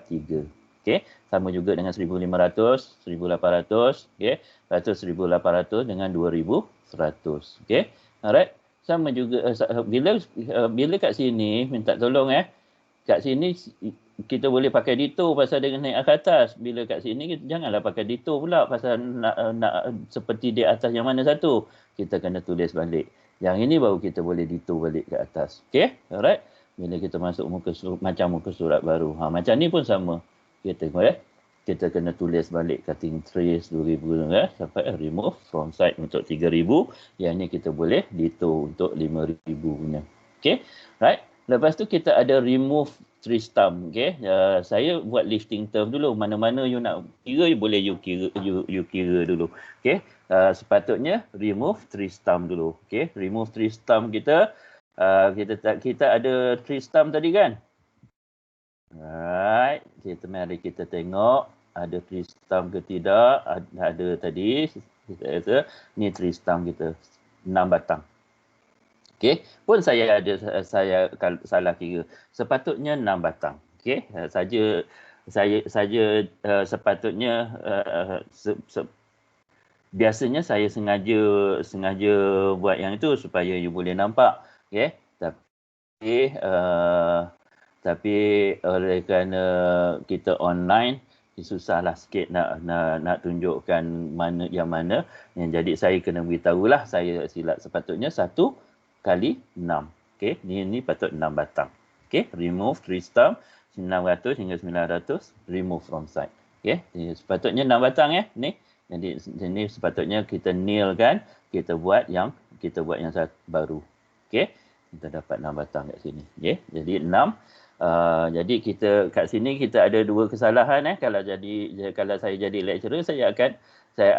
[SPEAKER 1] 3. Okey, sama juga dengan 1500, 1800, okey. Lepas tu 1800 dengan 2100. Okey. Alright. Sama juga bila kat sini minta tolong kat sini kita boleh pakai dito pasal dia naik ke atas. Bila kat sini janganlah pakai dito pula pasal nak seperti di atas yang mana satu. Kita kena tulis balik. Yang ini baru kita boleh dito balik ke atas. Okey? Alright. Bila kita masuk muka surat baru. Macam ni pun sama. Kita kena tulis balik cutting trees 2000 sampai remove from side untuk 3000. Yang ni kita boleh dito untuk 5000 punya. Okey? Right? Lepas tu kita ada remove tree stump. Okey? Saya buat lifting term dulu. Mana-mana you nak kira boleh you kira dulu. Okey? Sepatutnya remove tree stump dulu. Okey? Remove tree stump kita ada tree stump tadi kan? Alright, mari kita tengok ada tree stump ke tidak. Ada tadi. Kita kata ni tree stump kita 6 batang. Okey, pun saya salah kira. Sepatutnya 6 batang. Okey, saya sepatutnya biasanya saya sengaja buat yang itu supaya you boleh nampak. Okey, tapi oleh kerana kita online, susahlah sikit nak tunjukkan mana yang mana. Jadi saya kena beritahulah saya silap. Sepatutnya 1 kali 6. Okey, ni patut 6 batang. Okey, remove tree stump 900 hingga 900, remove from side. Okey, sepatutnya 6 batang ni. Jadi ini sepatutnya kita nail kan, kita buat yang baru. Okey, kita dapat 6 batang kat sini. Okey, jadi 6. Jadi kita kat sini kita ada 2 kesalahan kalau saya jadi lecturer saya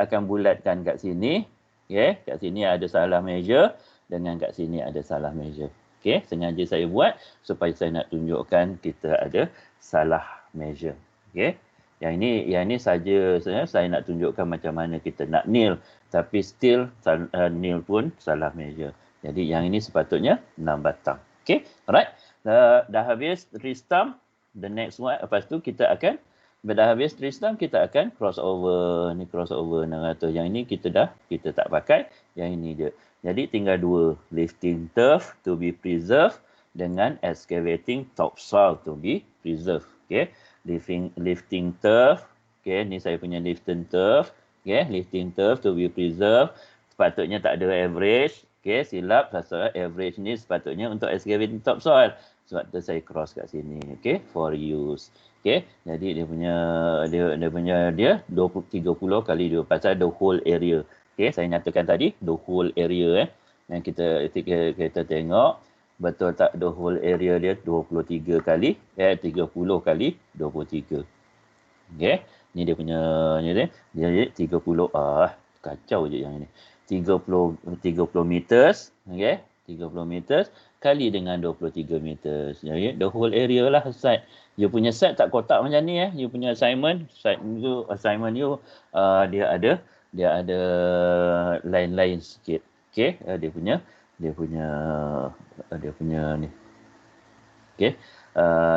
[SPEAKER 1] akan bulatkan kat sini. Kat sini ada salah measure dengan kat sini ada salah measure. Okey, sengaja saya buat supaya saya nak tunjukkan kita ada salah measure. Okey. Yang ini saja saya nak tunjukkan macam mana kita nak nail, tapi still nail pun salah measure. Jadi yang ini sepatutnya 6 batang. Okey. Alright. Dah habis tree stump. The next one, lepas tu kita akan dah habis tree stump, kita akan crossover. Ni crossover 600. Yang ini kita tak pakai. Yang ini je. Jadi tinggal dua, lifting turf to be preserved dengan excavating topsoil to be preserved. Okay, lifting turf. Okay, ni saya punya lifting turf. Okay, lifting turf to be preserved. Sepatutnya tak ada average. Okay, silap. Pasal average ni sepatutnya untuk excavating topsoil. Sebab tu saya cross kat sini. Okay, for use. Okay, jadi dia punya 30 kali 2 pasal the whole area. Okay, saya nyatakan tadi the whole area yang kita tengok betul tak the whole area dia 23 kali 30 kali 23. Okay, ni dia punya ni dia 30 kacau je yang ini. 30 meters, okay? 30 meters kali dengan 23 meters. Jadi the whole area lah site. You punya site tak kotak macam ni You punya assignment you dia ada line-line sikit. Okey, dia punya ni. Okey.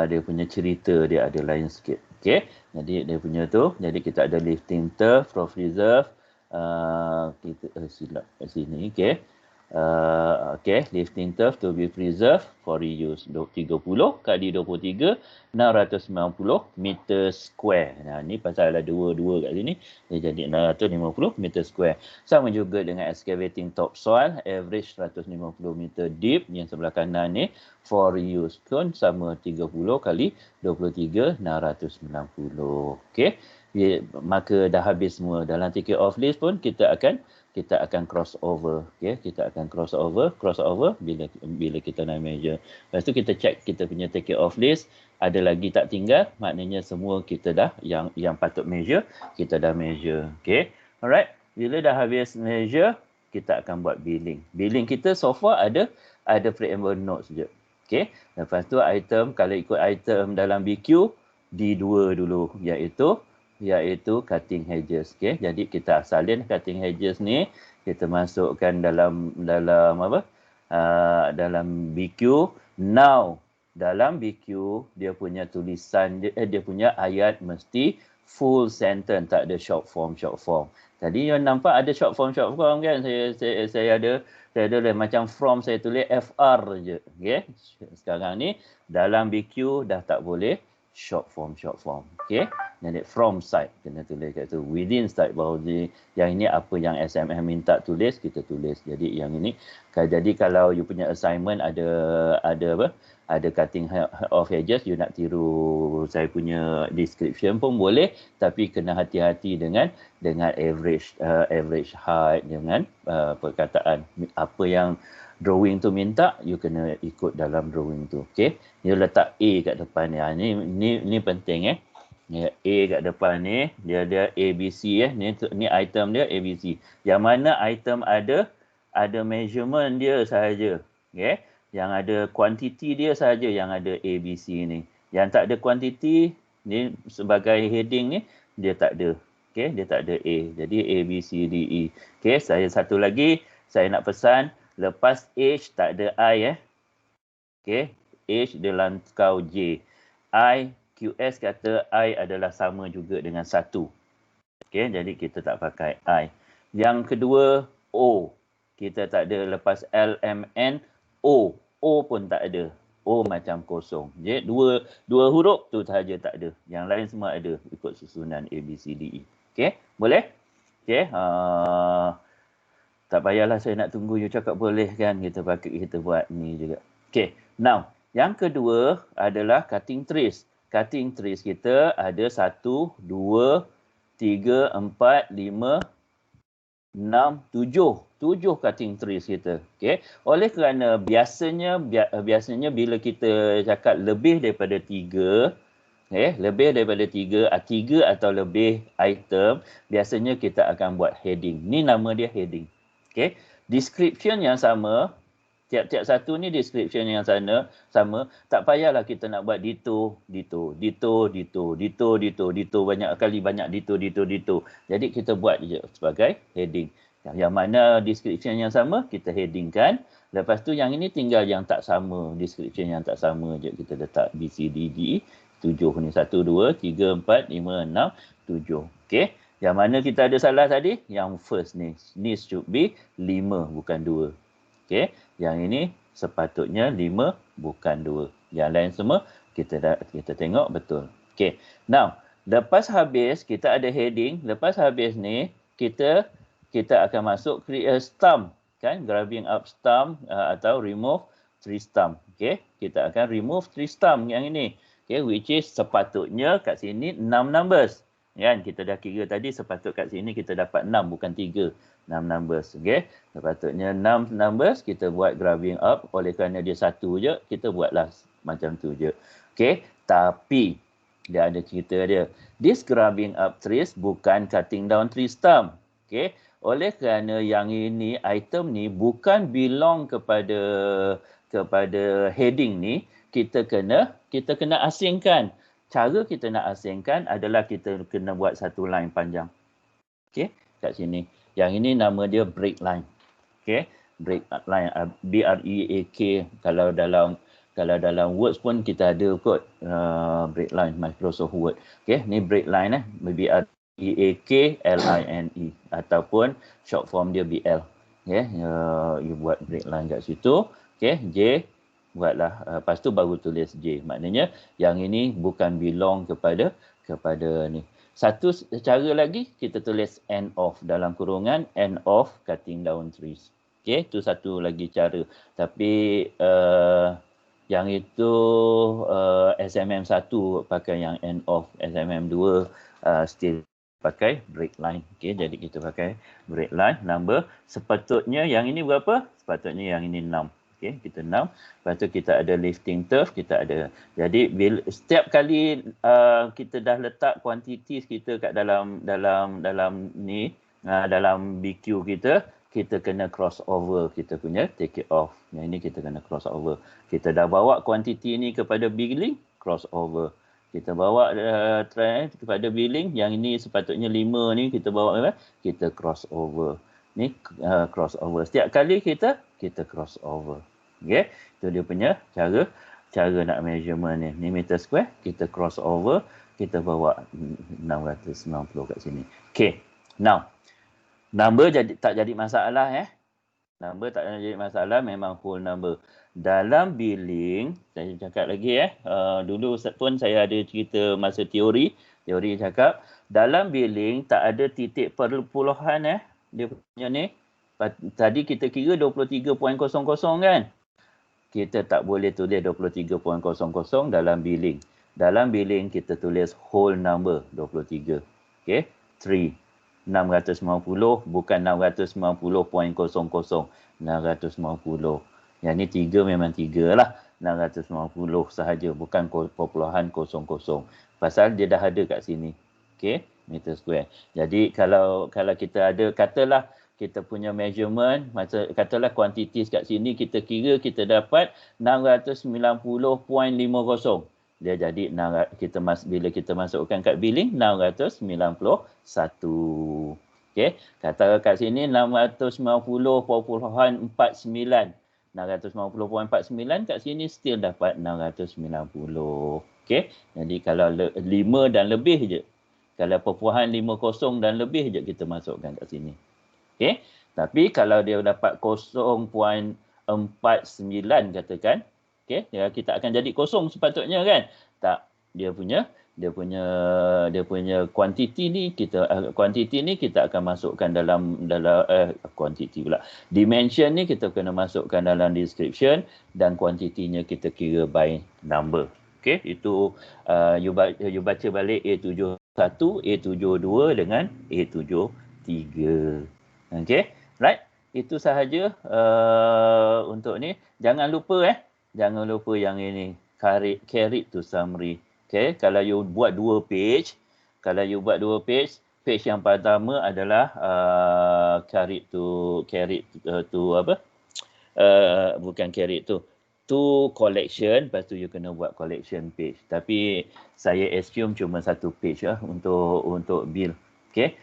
[SPEAKER 1] Dia punya cerita dia ada line sikit. Okey. Jadi dia punya tu, jadi kita ada lifting turf, rough reserve. Kita silap kat sini. Okey. Lifting turf to be preserved for reuse. 30 kali 23, 690 meter square. Nah, ni pasal ada dua kat sini. Dia jadi 650 meter square. Sama juga dengan excavating topsoil, average 150 meter deep. Yang sebelah kanan ni for reuse pun sama 30 kali 23, 690. Okey. Maka dah habis semua. Dalam ticket off list pun kita akan crossover. Okay? Kita akan crossover bila kita nak measure. Lepas tu kita check kita punya take off list. Ada lagi tak tinggal? Maknanya semua kita dah yang patut measure, kita dah measure. Okay? Alright. Bila dah habis measure, kita akan buat billing. Billing kita so far ada preamble notes je. Okay? Lepas tu item, kalau ikut item dalam BQ, D2 dulu, iaitu cutting hedges. Okay? Jadi kita salin cutting hedges ni, kita masukkan dalam BQ. Now dalam BQ dia punya tulisan dia punya ayat mesti full sentence, tak ada short form. Tadi you nampak ada short form kan? Saya ada macam from saya tulis FR je. Okay? Sekarang ni dalam BQ dah tak boleh short form. Okay? Jadi from site kena tulis kat tu. Within site boundary. Yang ini apa yang SMM minta tulis, kita tulis. Jadi yang ini, jadi kalau you punya assignment ada cutting of edges, you nak tiru saya punya description pun boleh, tapi kena hati-hati dengan average height, dengan perkataan apa yang drawing tu minta, you kena ikut dalam drawing tu. Okey, you letak A kat depan ni. Ni penting A kat depan ni, dia ABC ni item dia ABC. Yang mana item ada measurement dia sahaja. Okey, yang ada quantity dia sahaja yang ada ABC ni. Yang tak ada quantity ni sebagai heading ni dia tak ada. Okey, dia tak ada A. Jadi A B C D E. Okey, satu lagi saya nak pesan, lepas H tak ada I Okey, H dia langkau J. I QS kata I adalah sama juga dengan 1. Okey, jadi kita tak pakai I. Yang kedua O. Kita tak ada lepas L, M, N, O. O pun tak ada. O macam kosong. Jadi dua huruf tu sahaja tak ada. Yang lain semua ada ikut susunan A, B, C, D, E. Okey, boleh? Okey, tak payahlah saya nak tunggu you cakap boleh kan. Kita buat ni juga. Okey, now yang kedua adalah cutting trees. Cutting trees kita ada 1, 2, 3, 4, 5, 6, 7 cutting trees kita. Okey. Oleh kerana biasanya bila kita cakap lebih daripada 3, lebih daripada 3 atau lebih item, biasanya kita akan buat heading. Ni nama dia heading. Okey. Description yang sama, Tiap-tiap satu ni description yang sama. Tak payahlah kita nak buat dito, banyak kali dito. Jadi kita buat je sebagai heading. Yang mana description yang sama, kita headingkan. Lepas tu yang ini tinggal yang tak sama, description yang tak sama je. Kita letak B, C, D, D, 7 ni. 1, 2, 3, 4, 5, 6, 7. Okey. Yang mana kita ada salah tadi? Yang first ni. Ni should be 5 bukan 2. Okey. Yang ini sepatutnya 5 bukan 2. Yang lain semua kita tengok betul. Okey. Now, lepas habis kita ada heading, lepas habis ni kita akan masuk create a stump, kan? Grabbing up stump atau remove 3 stump. Okey. Kita akan remove 3 stump yang ini. Okey, which is sepatutnya kat sini 6 numbers. Kan? Kita dah kira tadi sepatut kat sini kita dapat 6 bukan 3. 6 numbers. Okey. Sepatutnya 6 numbers kita buat grabbing up. Oleh kerana dia satu je, kita buatlah macam tu je. Okey. Tapi dia ada cerita dia. This grabbing up trees bukan cutting down tree stump. Okey. Oleh kerana yang ini, item ni bukan belong kepada heading ni, kita kena asingkan. Cara kita nak asingkan adalah kita kena buat satu line panjang. Okey, kat sini. Yang ini nama dia break line. Okey, break line, B-R-E-A-K. Kalau dalam Words pun kita ada kot break line, Microsoft Word. Okey, ni break line B-R-E-A-K-L-I-N-E ataupun short form dia BL. Okey, you buat break line kat situ. Okey, J buatlah, lepas tu baru tulis J. Maknanya yang ini bukan belong kepada ni. Satu cara lagi, kita tulis end of dalam kurungan, end of cutting down trees. Okey, tu satu lagi cara. Tapi yang itu SMM1 pakai yang end of, SMM2 still pakai break line. Okey, jadi kita pakai break line number. Sepatutnya yang ini berapa? Sepatutnya yang ini 6. Okey, kita 6. Lepas tu kita ada lifting turf, kita ada. Jadi setiap kali kita dah letak quantities kita kat dalam ni, dalam BQ kita kena cross over, kita punya take it off. Yang ini kita kena cross over. Kita dah bawa quantity ni kepada billing, cross over. Kita bawa kepada billing, yang ini sepatutnya 5 ni kita bawa, kita cross over. Ni cross over. Setiap kali kita cross over. Okey, itu dia punya cara nak measurement ni. Ni meter square, kita cross over, kita bawa 690 kat sini. Okey. Now, number tak jadi masalah Number tak jadi masalah, memang whole number. Dalam billing, saya cakap lagi dulu pun saya ada cerita masa teori cakap, dalam billing tak ada titik perpuluhan dia punya ni. Tadi kita kira 23.00 kan? Kita tak boleh tulis 23.00 dalam billing. Dalam billing kita tulis whole number 23. Okey, 3. 690 bukan 690.00. 690. Yang ni 3 memang 3 lah. 690 sahaja, bukan perpuluhan 00. Pasal dia dah ada kat sini. Okey, meter square. Jadi kalau kita ada, katalah kita punya measurement, katalah quantities kat sini, kita kira kita dapat 690.50. Dia jadi bila kita masukkan kat billing 691. Okey, kata kat sini 690.49. 690.49 kat sini still dapat 690. Okey, jadi kalau 5 dan lebih je, kalau perpuluhan 50 dan lebih je kita masukkan kat sini. Okey, tapi kalau dia dapat 0.49 katakan, okey, kita akan jadi kosong sepatutnya kan? Tak, dia punya quantity ni kita akan masukkan dalam quantity pula. Dimension ni kita kena masukkan dalam description, dan quantity-nya kita kira by number. Okey, itu you baca balik A71, A72 dengan A73. Okey, right? Itu sahaja untuk ni. Jangan lupa yang ini, carry to summary. Okey, kalau you buat 2 page, page yang pertama adalah carry to bukan carried tu. Tu collection, lepas tu you kena buat collection page. Tapi saya assume cuma satu page lah untuk bill. Okay.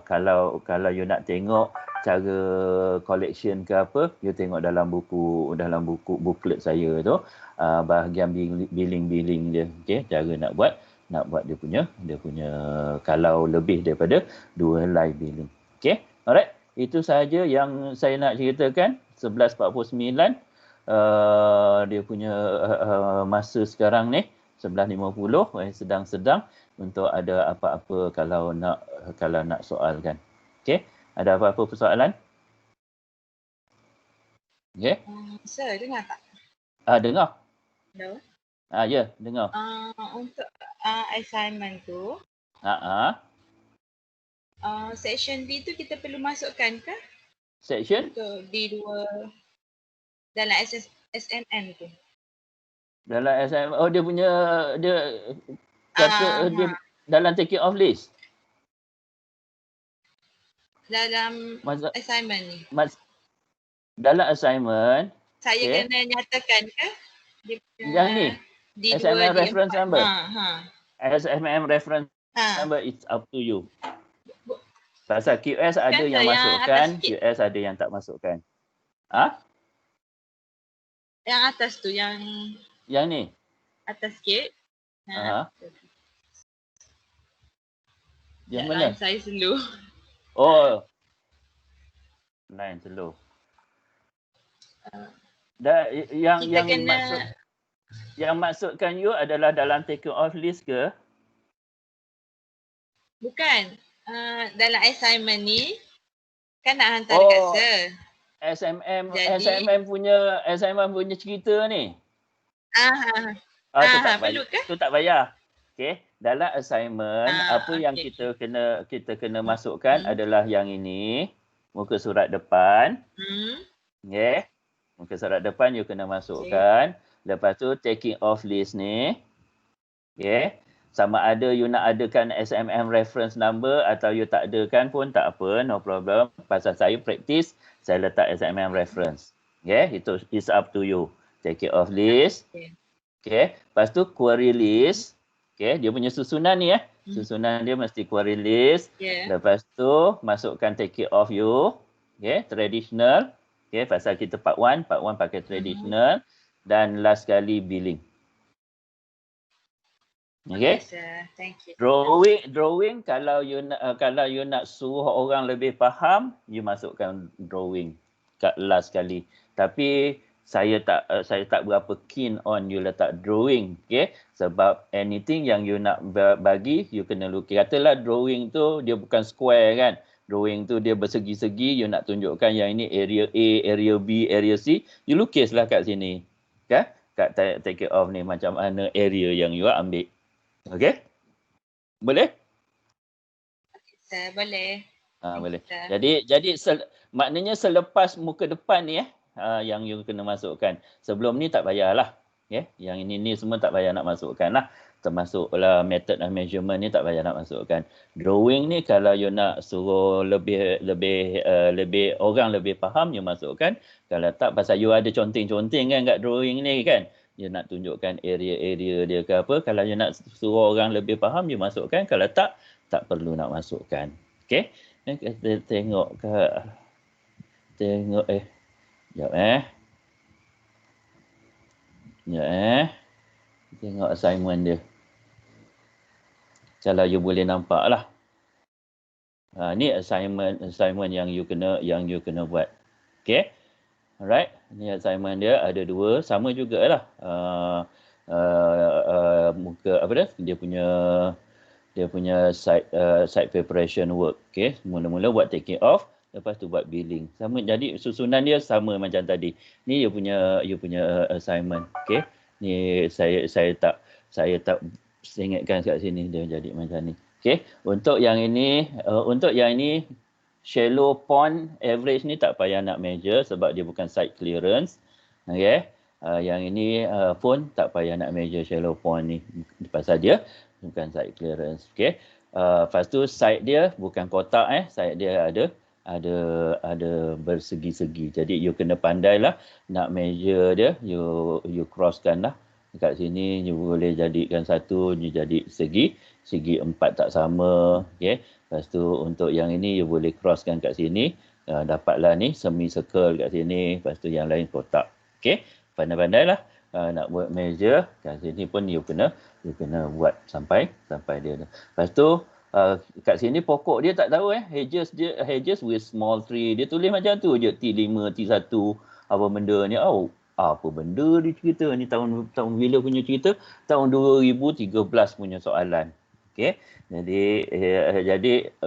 [SPEAKER 1] Kalau you nak tengok cara collection ke apa, you tengok dalam buku booklet saya tu, bahagian billing dia. Okay, cara nak buat dia punya kalau lebih daripada 2 live billing. Okay, alright. Itu sahaja yang saya nak ceritakan. 11.49 dia punya masa sekarang ni 11.50, sedang-sedang untuk ada apa-apa kalau nak soalkan. Okey, ada apa-apa persoalan? Okey.
[SPEAKER 3] Sir, dengar tak?
[SPEAKER 1] Dengar.
[SPEAKER 3] Hello.
[SPEAKER 1] Ya, dengar.
[SPEAKER 3] Untuk assignment tu, section D tu kita perlu masukkan ke?
[SPEAKER 1] Section?
[SPEAKER 3] Untuk D2 dalam SMM tu.
[SPEAKER 1] Dalam SMM, dia punya, dia kata dia dalam take it off list.
[SPEAKER 3] Dalam assignment ni.
[SPEAKER 1] Dalam assignment.
[SPEAKER 3] Saya kena nyatakan ke? Dia punya
[SPEAKER 1] yang ni?
[SPEAKER 3] D2,
[SPEAKER 1] SMM
[SPEAKER 3] D4.
[SPEAKER 1] reference number. SMM reference number, it's up to you. Pasal QS ada yang masukkan, QS ada yang tak masukkan.
[SPEAKER 3] Yang atas tu, yang
[SPEAKER 1] ni?
[SPEAKER 3] atas sikit.
[SPEAKER 1] Yang mana?
[SPEAKER 3] Line saya slow.
[SPEAKER 1] Line slow. Yang maksudkan you adalah dalam take off list ke?
[SPEAKER 3] Bukan. Dalam assignment ni kan nak hantar dekat sir.
[SPEAKER 1] SMM punya cerita ni.
[SPEAKER 3] Perlu ke?
[SPEAKER 1] Tu tak payah. Okey, dalam assignment apa yang kita kena masukkan adalah yang ini, muka surat depan. Okey. Muka surat depan you kena masukkan. Lepas tu taking off list ni. Okey. Sama ada you nak adakan SMM reference number atau you tak adakan pun tak apa, no problem. Pasal saya practice, saya letak SMM reference. Okay, itu is up to you. Take it off list. Okay, lepas tu query list. Okay, dia punya susunan ni Susunan dia mesti query list. Lepas tu masukkan take it off you. Okay, traditional. Okay, pasal kita part 1 pakai traditional. Dan last kali billing. Okay.
[SPEAKER 3] Thank you.
[SPEAKER 1] Drawing kalau you nak suruh orang lebih faham, you masukkan drawing kat last kali. Tapi saya tak berapa keen on you letak drawing, okay? Sebab anything yang you nak bagi, you kena lukis. Katalah drawing tu dia bukan square kan. Drawing tu dia bersegi-segi, you nak tunjukkan yang ini area A, area B, area C, you lukislah kat sini. Okay? Kat take it off ni macam mana area yang you ambil. Okey? Boleh?
[SPEAKER 3] Boleh.
[SPEAKER 1] Boleh. Jadi maknanya selepas muka depan ni yang you kena masukkan. Sebelum ni tak payahlah. Okay? Yang ini semua tak payah nak masukkan lah. Termasuklah method of measurement ni tak payah nak masukkan. Drawing ni kalau you nak suruh lebih orang lebih faham, you masukkan. Kalau tak, pasal you ada conteng-conteng kan kat drawing ni kan. You nak tunjukkan area-area dia ke apa. Kalau you nak suruh orang lebih faham, you masukkan. Kalau tak perlu nak masukkan. Okay. Kita tengok ke. Sekejap Tengok assignment dia. Kalau you boleh nampak lah. Ni assignment yang you kena buat. Okay. Alright, ni assignment dia ada 2, sama jugalah. Muka apa dia? Dia punya site preparation work. Okay, mula-mula buat taking off, lepas tu buat billing. Sama, jadi susunan dia sama macam tadi. Ni you punya assignment. Okay, ni saya tak ingatkan kat sini dia jadi macam ni. Okay, untuk yang ini shallow pond average ni tak payah nak measure sebab dia bukan site clearance. Okay. Yang ini pun tak payah nak measure shallow pond ni. Pasal dia bukan site clearance. Okay. Lepas tu site dia bukan kotak. Site dia ada ada bersegi-segi. Jadi you kena pandailah nak measure dia, you crosskan lah. Dekat sini you boleh jadikan satu, you jadi segi 4 tak sama, okey. Lepas tu untuk yang ini you boleh crosskan kat sini, dapatlah ni semi circle kat sini, lepas tu yang lain kotak. Okey. Pandai-pandailah nak buat measure kat sini pun you kena buat sampai dia. Lepas tu kat sini pokok dia tak tahu hedges with small tree. Dia tulis macam tu je, T5, T1, apa benda ni. Apa benda dia cerita ni, tahun bila punya cerita? Tahun 2013 punya soalan. Okey. Jadi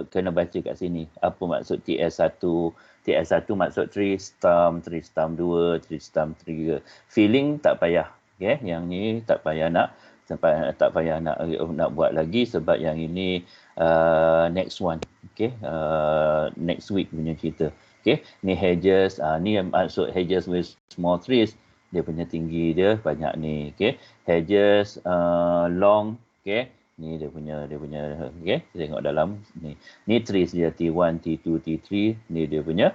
[SPEAKER 1] kena baca kat sini apa maksud TS1. TS1 maksud tree stump 2, tree stump 3. Feeling tak payah. Okey, yang ni tak payah nak buat lagi sebab yang ini next one. Okay, next week punya cerita. Okay, ni hedges, ni maksud hedges with small trees. Dia punya tinggi dia banyak ni. Okay, hedges long. Okay, ni dia punya. Okay, tengok dalam ni. Ni trees dia T1, T2, T3. Ni dia punya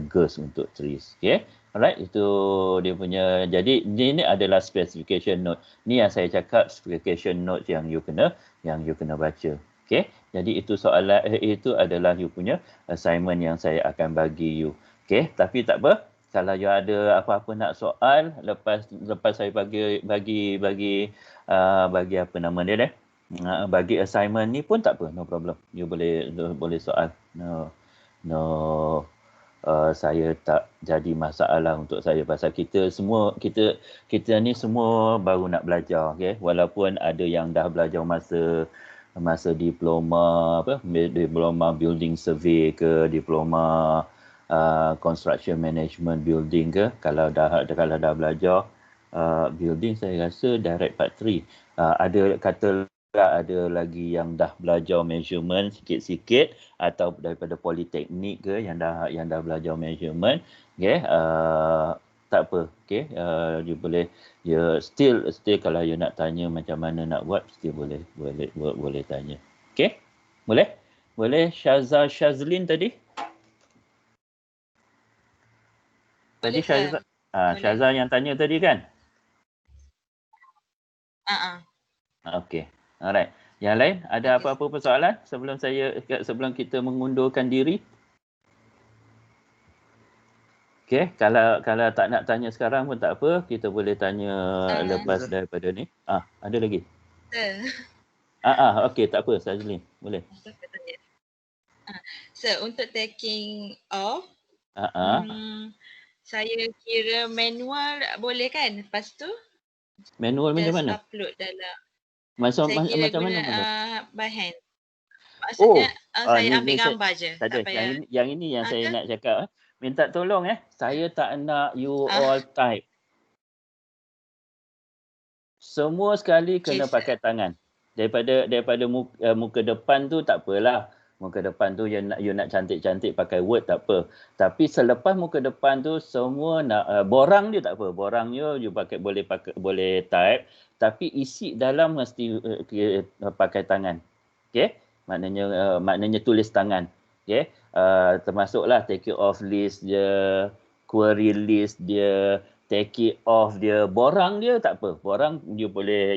[SPEAKER 1] girth untuk trees. Okay. Alright, itu dia punya. Jadi ini adalah specification note. Ni yang saya cakap specification note yang you kena baca. Okey. Jadi itu soalan itu adalah you punya assignment yang saya akan bagi you. Okey, tapi tak apa. Kalau you ada apa-apa nak soal lepas saya bagi apa nama dia bagi assignment ni pun tak apa, no problem. You boleh soal. No. Saya tak jadi masalah untuk saya pasal kita ni semua baru nak belajar, okey, walaupun ada yang dah belajar masa diploma diploma building survey ke, diploma construction management building ke, kalau dah belajar building, saya rasa direct part 3. Ada lagi yang dah belajar measurement sikit-sikit atau daripada politeknik ke yang dah belajar measurement, okey, tak apa, okey, you boleh still kalau you nak tanya macam mana nak buat, still boleh tanya. Okey, boleh Shazlin tadi Shazza yang tanya tadi kan. Okey. Alright. Yang lain ada apa-apa persoalan sebelum kita mengundurkan diri? Okey, kalau tak nak tanya sekarang pun tak apa, kita boleh tanya lepas daripada ni. Ada lagi? Okey, tak apa, Sajlin, boleh.
[SPEAKER 3] So untuk taking off, saya kira manual boleh kan? Lepas tu
[SPEAKER 1] manual macam mana?
[SPEAKER 3] Upload dalam
[SPEAKER 1] macam
[SPEAKER 3] guna,
[SPEAKER 1] mana?
[SPEAKER 3] by hand. Maksudnya saya ambil gambar je.
[SPEAKER 1] Tak payah. Yang ini yang saya nak cakap. Minta tolong saya tak nak you all type. Semua sekali kena pakai tangan. Daripada muka depan tu tak apalah. Muka depan tu you nak cantik-cantik pakai Word tak apa. Tapi selepas muka depan tu semua nak borang dia tak apa. Borang you boleh type, tapi isi dalam mesti pakai tangan. Okey? Maknanya tulis tangan. Okey? Termasuklah take it off list dia, query list dia, take it off dia, borang dia tak apa. Borang you boleh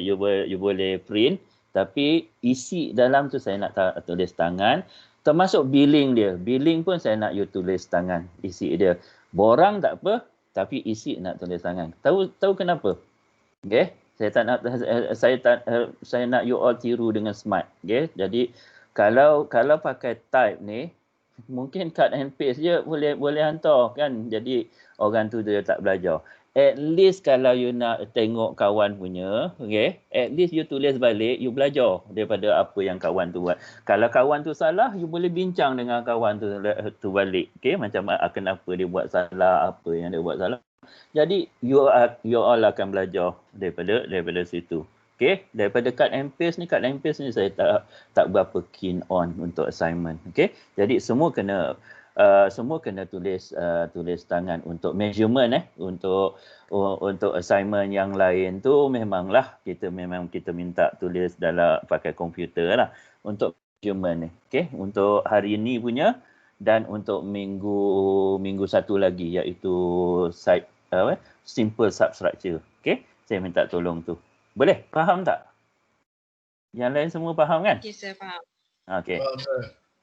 [SPEAKER 1] print, tapi isi dalam tu saya nak tulis tangan. Termasuk billing dia. Billing pun saya nak you tulis tangan isi dia. Borang tak apa, tapi isi nak tulis tangan. Tahu kenapa? Okey, saya nak you all tiru dengan smart. Okey, jadi kalau pakai type ni, mungkin cut and paste je boleh hantar kan. Jadi orang tu dia tak belajar. At least kalau you nak tengok kawan punya, okay, at least you tulis balik, you belajar daripada apa yang kawan tu buat. Kalau kawan tu salah, you boleh bincang dengan kawan tu balik. Okay, macam kenapa dia buat salah, apa yang dia buat salah. Jadi you all akan belajar daripada situ. Okay, daripada cut and paste ni saya tak berapa keen on untuk assignment. Okay, jadi semua kena tulis tangan untuk measurement. Untuk assignment yang lain tu memanglah kita minta tulis dalam pakai komputer lah untuk measurement ni. Okay, untuk hari ni punya dan untuk minggu satu lagi iaitu simple substructure. Okey, saya minta tolong tu. Boleh? Faham tak? Yang lain semua faham kan?
[SPEAKER 3] Okey, saya faham.
[SPEAKER 1] Okey.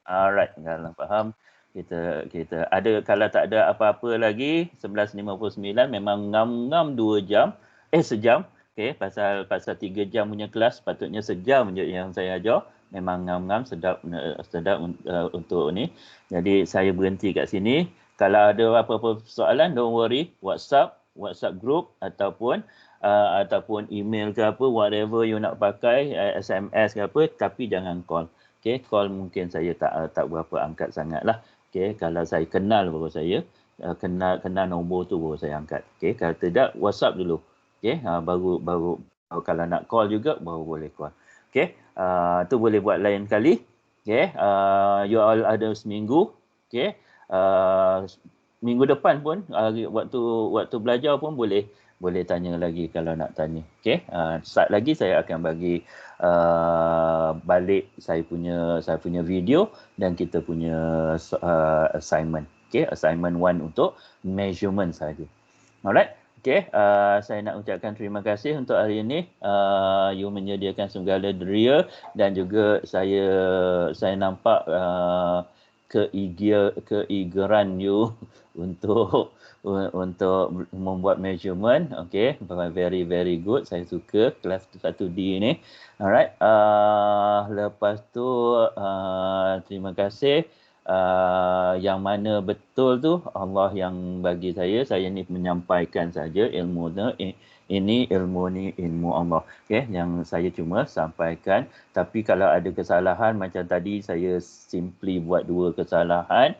[SPEAKER 1] Alright, kalau faham kita ada, kalau tak ada apa-apa lagi 11.59 memang ngam-ngam 2 jam sejam. Okey, pasal 3 jam punya kelas patutnya sejam je yang saya ajar. Memang ngam-ngam sedap untuk ni. Jadi saya berhenti kat sini. Kalau ada apa-apa soalan, don't worry, WhatsApp group ataupun email ke apa, whatever you nak pakai, SMS ke apa, tapi jangan call. Okey, call mungkin saya tak berapa angkat sangatlah. Okey, kalau saya kenal baru saya kenal nombor tu baru saya angkat. Okey, kalau tidak WhatsApp dulu. Okey, baru kalau nak call juga baru boleh call. Okey, tu boleh buat lain kali. Okey, you all ada seminggu. Okey, minggu depan pun waktu belajar pun boleh tanya lagi kalau nak tanya. Okey, start lagi saya akan bagi balik saya punya video dan kita punya assignment. Okey, assignment 1 untuk measurement saja. Alright. Okey, saya nak ucapkan terima kasih untuk hari ini. You menyediakan segala deria dan juga saya nampak keigeran you untuk membuat measurement. Okey, very very good. Saya suka kelas 1D ni. Alright. Lepas tu terima kasih. Yang mana betul tu Allah yang bagi saya ni menyampaikan saja ilmu ini ilmu Allah. Okey, yang saya cuma sampaikan, tapi kalau ada kesalahan macam tadi saya simply buat 2 kesalahan,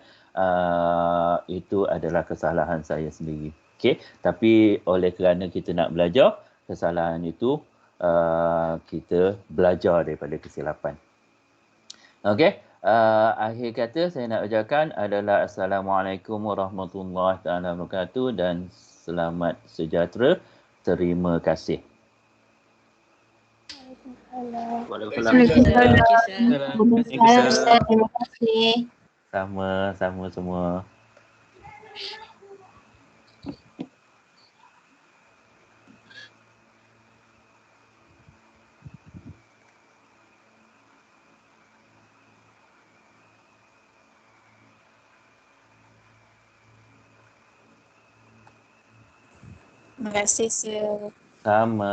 [SPEAKER 1] itu adalah kesalahan saya sendiri. Okey, tapi oleh kerana kita nak belajar, kesalahan itu kita belajar daripada kesilapan. Okey, akhir kata saya nak ucapkan adalah Assalamualaikum warahmatullahi wabarakatuh dan selamat sejahtera. Terima kasih.
[SPEAKER 3] Waalaikumsalam.
[SPEAKER 4] Terima kasih.
[SPEAKER 1] Sama-sama semua.
[SPEAKER 4] Terima kasih, Sir.
[SPEAKER 1] Sama.